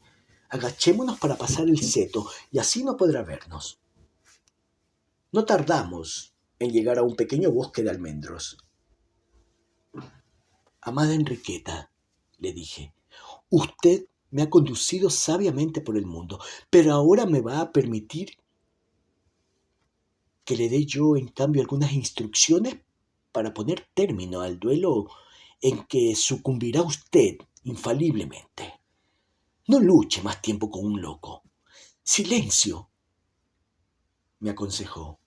Agachémonos para pasar el seto, y así no podrá vernos». No tardamos en llegar a un pequeño bosque de almendros. «Amada Enriqueta», le dije, Usted me ha conducido sabiamente por el mundo, pero ahora me va a permitir que le dé yo en cambio algunas instrucciones para poner término al duelo en que sucumbirá usted infaliblemente. No luche más tiempo con un loco. Silencio, me aconsejó.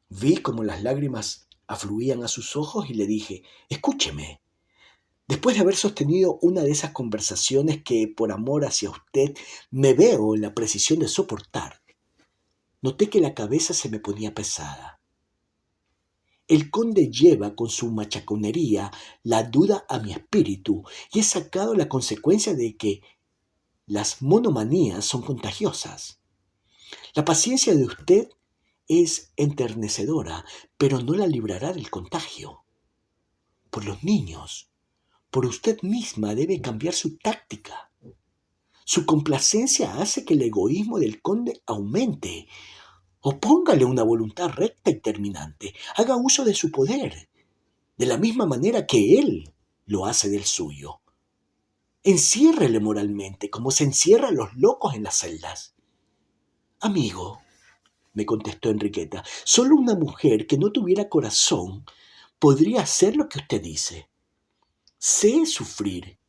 Vi como las lágrimas afluían a sus ojos y le dije, escúcheme. Después de haber sostenido una de esas conversaciones que, por amor hacia usted, me veo en la precisión de soportar, noté que la cabeza se me ponía pesada. El conde lleva con su machaconería la duda a mi espíritu y he sacado la consecuencia de que las monomanías son contagiosas. La paciencia de usted es enternecedora, pero no la librará del contagio. Por los niños, por usted misma debe cambiar su táctica. Su complacencia hace que el egoísmo del conde aumente. Opóngale una voluntad recta y terminante. Haga uso de su poder, de la misma manera que él lo hace del suyo. Enciérrele moralmente, como se encierran los locos en las celdas. Amigo, me contestó Enriqueta, solo una mujer que no tuviera corazón podría hacer lo que usted dice. Sé sufrir,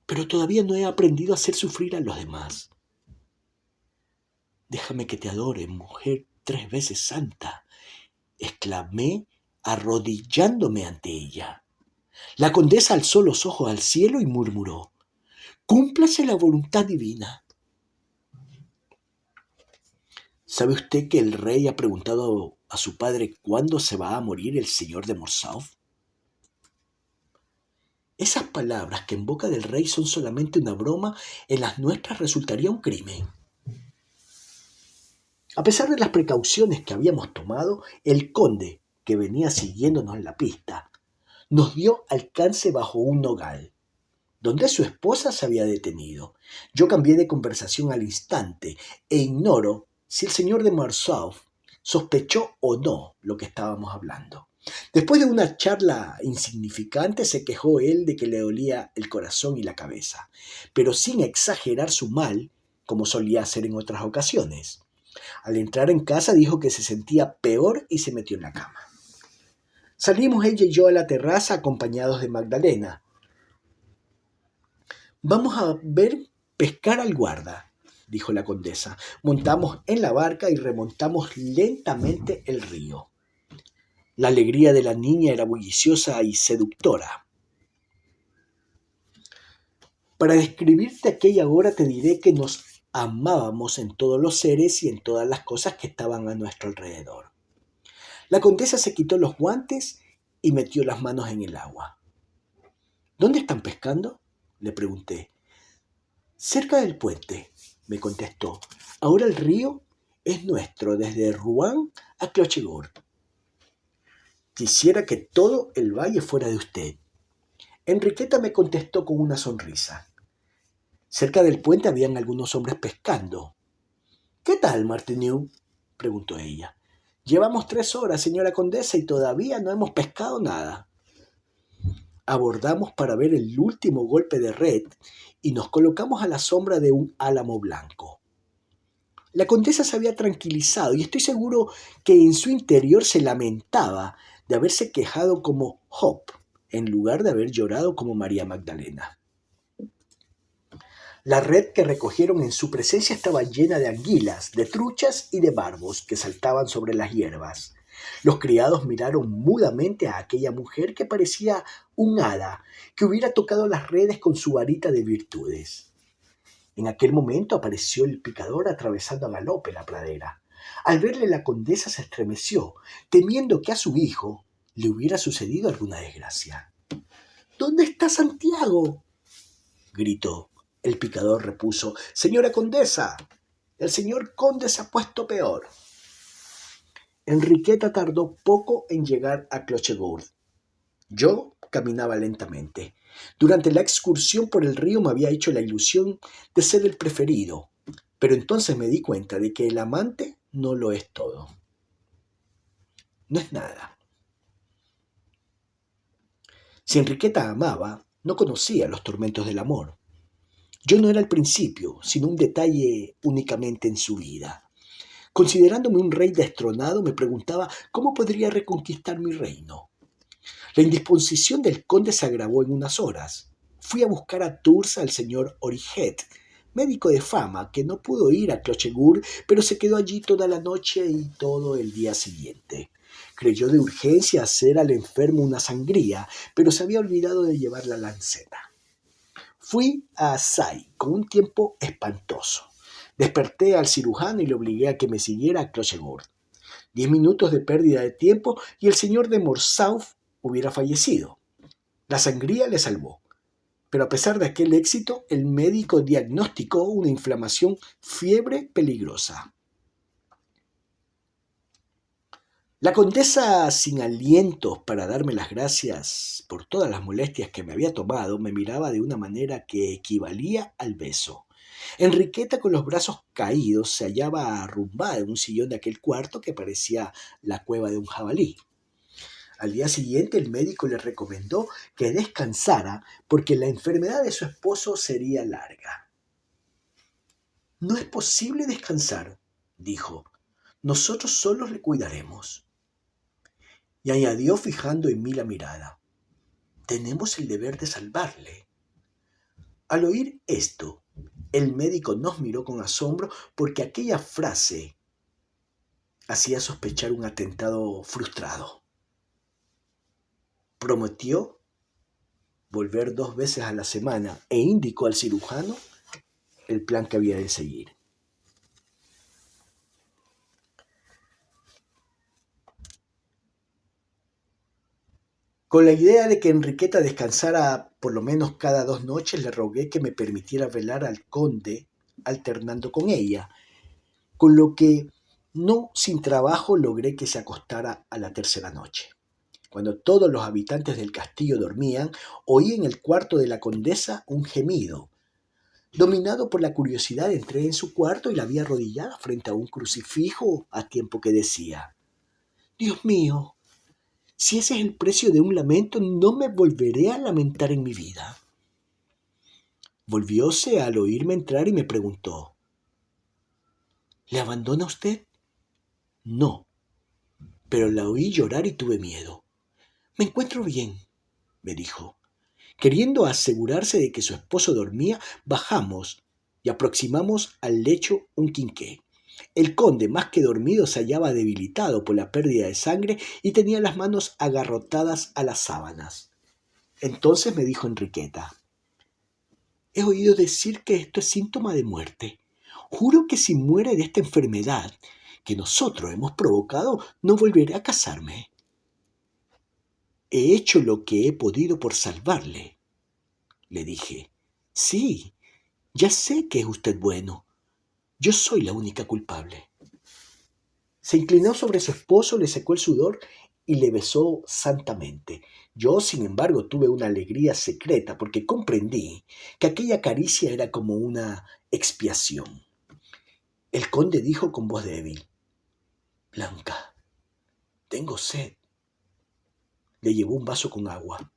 pero todavía no he aprendido a hacer sufrir a los demás. Déjame que te adore, mujer 3 veces santa, exclamé arrodillándome ante ella. La condesa alzó los ojos al cielo y murmuró, cúmplase la voluntad divina. ¿Sabe usted que el rey ha preguntado a su padre cuándo se va a morir el señor de Morsauf? Esas palabras que en boca del rey son solamente una broma, en las nuestras resultaría un crimen. A pesar de las precauciones que habíamos tomado, el conde, que venía siguiéndonos en la pista, nos dio alcance bajo un nogal, donde su esposa se había detenido. Yo cambié de conversación al instante e ignoro si el señor de Morsauf sospechó o no lo que estábamos hablando. Después de una charla insignificante se quejó él de que le dolía el corazón y la cabeza, pero sin exagerar su mal, como solía hacer en otras ocasiones. Al entrar en casa dijo que se sentía peor y se metió en la cama. Salimos ella y yo a la terraza acompañados de Magdalena. Vamos a ver pescar al guarda, dijo la condesa. Montamos en la barca y remontamos lentamente el río. La alegría de la niña era bulliciosa y seductora. Para describirte aquella hora te diré que nos amábamos en todos los seres y en todas las cosas que estaban a nuestro alrededor. La condesa se quitó los guantes y metió las manos en el agua. ¿Dónde están pescando?, le pregunté. Cerca del puente, me contestó. Ahora el río es nuestro, desde Rouen a Clochegourde. Quisiera que todo el valle fuera de usted. Enriqueta me contestó con una sonrisa. Cerca del puente habían algunos hombres pescando. ¿Qué tal, Martineau?, preguntó ella. Llevamos 3 horas, señora condesa, y todavía no hemos pescado nada. Abordamos para ver el último golpe de red y nos colocamos a la sombra de un álamo blanco. La condesa se había tranquilizado y estoy seguro que en su interior se lamentaba de haberse quejado como Job en lugar de haber llorado como María Magdalena. La red que recogieron en su presencia estaba llena de anguilas, de truchas y de barbos que saltaban sobre las hierbas. Los criados miraron mudamente a aquella mujer que parecía un hada que hubiera tocado las redes con su varita de virtudes. En aquel momento apareció el picador atravesando a galope la pradera. Al verle la condesa se estremeció, temiendo que a su hijo le hubiera sucedido alguna desgracia. ¿Dónde está Santiago?, gritó. El picador repuso: Señora condesa, el señor conde se ha puesto peor. Enriqueta tardó poco en llegar a Clochegourde. Yo caminaba lentamente. Durante la excursión por el río me había hecho la ilusión de ser el preferido, pero entonces me di cuenta de que el amante no lo es todo. No es nada. Si Enriqueta amaba, No conocía los tormentos del amor. Yo no era el principio, sino un detalle únicamente en su vida. Considerándome un rey destronado, me preguntaba cómo podría reconquistar mi reino. La indisposición del conde se agravó en unas horas. Fui a buscar a Tours al señor Origet, médico de fama, que no pudo ir a Clochegourde, pero se quedó allí toda la noche y todo el día siguiente. Creyó de urgencia hacer al enfermo una sangría, pero se había olvidado de llevar la lanceta. Fui a Assay con un tiempo espantoso. Desperté al cirujano y le obligué a que me siguiera a Clochegourde. 10 minutos de pérdida de tiempo y el señor de Morsauf hubiera fallecido. La sangría le salvó, pero a pesar de aquel éxito, el médico diagnosticó una inflamación, fiebre peligrosa. La condesa, sin alientos para darme las gracias por todas las molestias que me había tomado, me miraba de una manera que equivalía al beso. Enriqueta, con los brazos caídos, se hallaba arrumbada en un sillón de aquel cuarto que parecía la cueva de un jabalí. Al día siguiente el médico le recomendó que descansara porque la enfermedad de su esposo sería larga. No es posible descansar, dijo. Nosotros solos le cuidaremos. Y añadió fijando en mí la mirada. Tenemos el deber de salvarle. Al oír esto, el médico nos miró con asombro porque aquella frase hacía sospechar un atentado frustrado. Prometió volver 2 veces a la semana e indicó al cirujano el plan que había de seguir. Con la idea de que Enriqueta descansara por lo menos cada 2 noches, le rogué que me permitiera velar al conde alternando con ella, con lo que no sin trabajo logré que se acostara a la tercera noche. Cuando todos los habitantes del castillo dormían, oí en el cuarto de la condesa un gemido. Dominado por la curiosidad, entré en su cuarto y la vi arrodillada frente a un crucifijo a tiempo que decía: «Dios mío, si ese es el precio de un lamento, no me volveré a lamentar en mi vida». Volvióse al oírme entrar y me preguntó: «¿Le abandona usted?». «No, pero la oí llorar y tuve miedo». «Me encuentro bien», me dijo. Queriendo asegurarse de que su esposo dormía, bajamos y aproximamos al lecho un quinqué. El conde, más que dormido, se hallaba debilitado por la pérdida de sangre y tenía las manos agarrotadas a las sábanas. Entonces me dijo Enriqueta: «He oído decir que esto es síntoma de muerte. Juro que si muere de esta enfermedad que nosotros hemos provocado, no volveré a casarme». «He hecho lo que he podido por salvarle», le dije. «Sí, ya sé que es usted bueno. Yo soy la única culpable». Se inclinó sobre su esposo, le secó el sudor y le besó santamente. Yo, sin embargo, tuve una alegría secreta porque comprendí que aquella caricia era como una expiación. El conde dijo con voz débil: «Blanca, tengo sed». Le llevó un vaso con agua.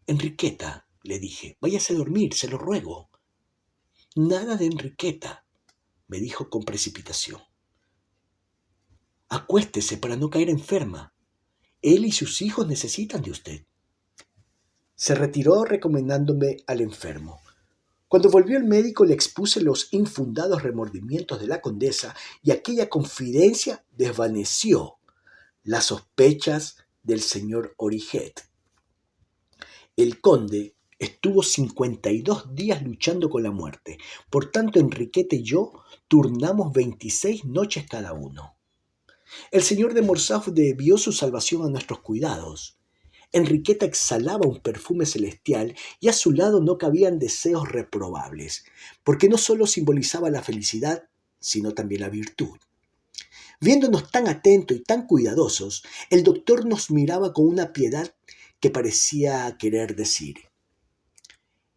«Enriqueta», le dije, «váyase a dormir, se lo ruego». «Nada de Enriqueta», me dijo con precipitación. «Acuéstese para no caer enferma. Él y sus hijos necesitan de usted». Se retiró recomendándome al enfermo. Cuando volvió el médico le expuse los infundados remordimientos de la condesa y aquella confidencia desvaneció las sospechas del señor Origet. El conde estuvo 52 días luchando con la muerte. Por tanto, Enriqueta y yo turnamos 26 noches cada uno. El señor de Morcerf debió su salvación a nuestros cuidados. Enriqueta exhalaba un perfume celestial y a su lado no cabían deseos reprobables, porque no solo simbolizaba la felicidad, sino también la virtud. Viéndonos tan atentos y tan cuidadosos, el doctor nos miraba con una piedad que parecía querer decir: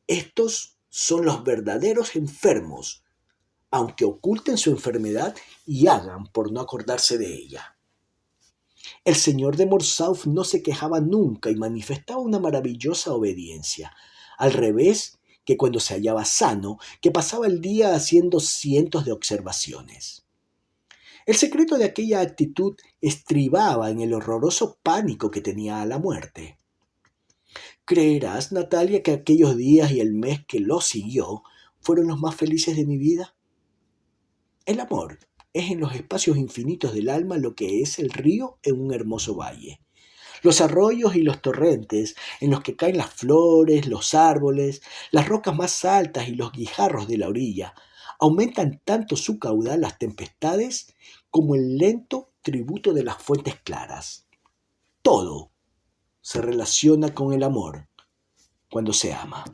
«Estos son los verdaderos enfermos, aunque oculten su enfermedad y hagan por no acordarse de ella». El señor de Morcerf no se quejaba nunca y manifestaba una maravillosa obediencia. al revés que cuando se hallaba sano, que pasaba el día haciendo cientos de observaciones. El secreto de aquella actitud estribaba en el horroroso pánico que tenía a la muerte. ¿Creerás, Natalia, que aquellos días y el mes que lo siguió fueron los más felices de mi vida? El amor es en los espacios infinitos del alma lo que es el río en un hermoso valle. Los arroyos y los torrentes en los que caen las flores, los árboles, las rocas más altas y los guijarros de la orilla aumentan tanto su caudal las tempestades como el lento tributo de las fuentes claras. Todo se relaciona con el amor cuando se ama.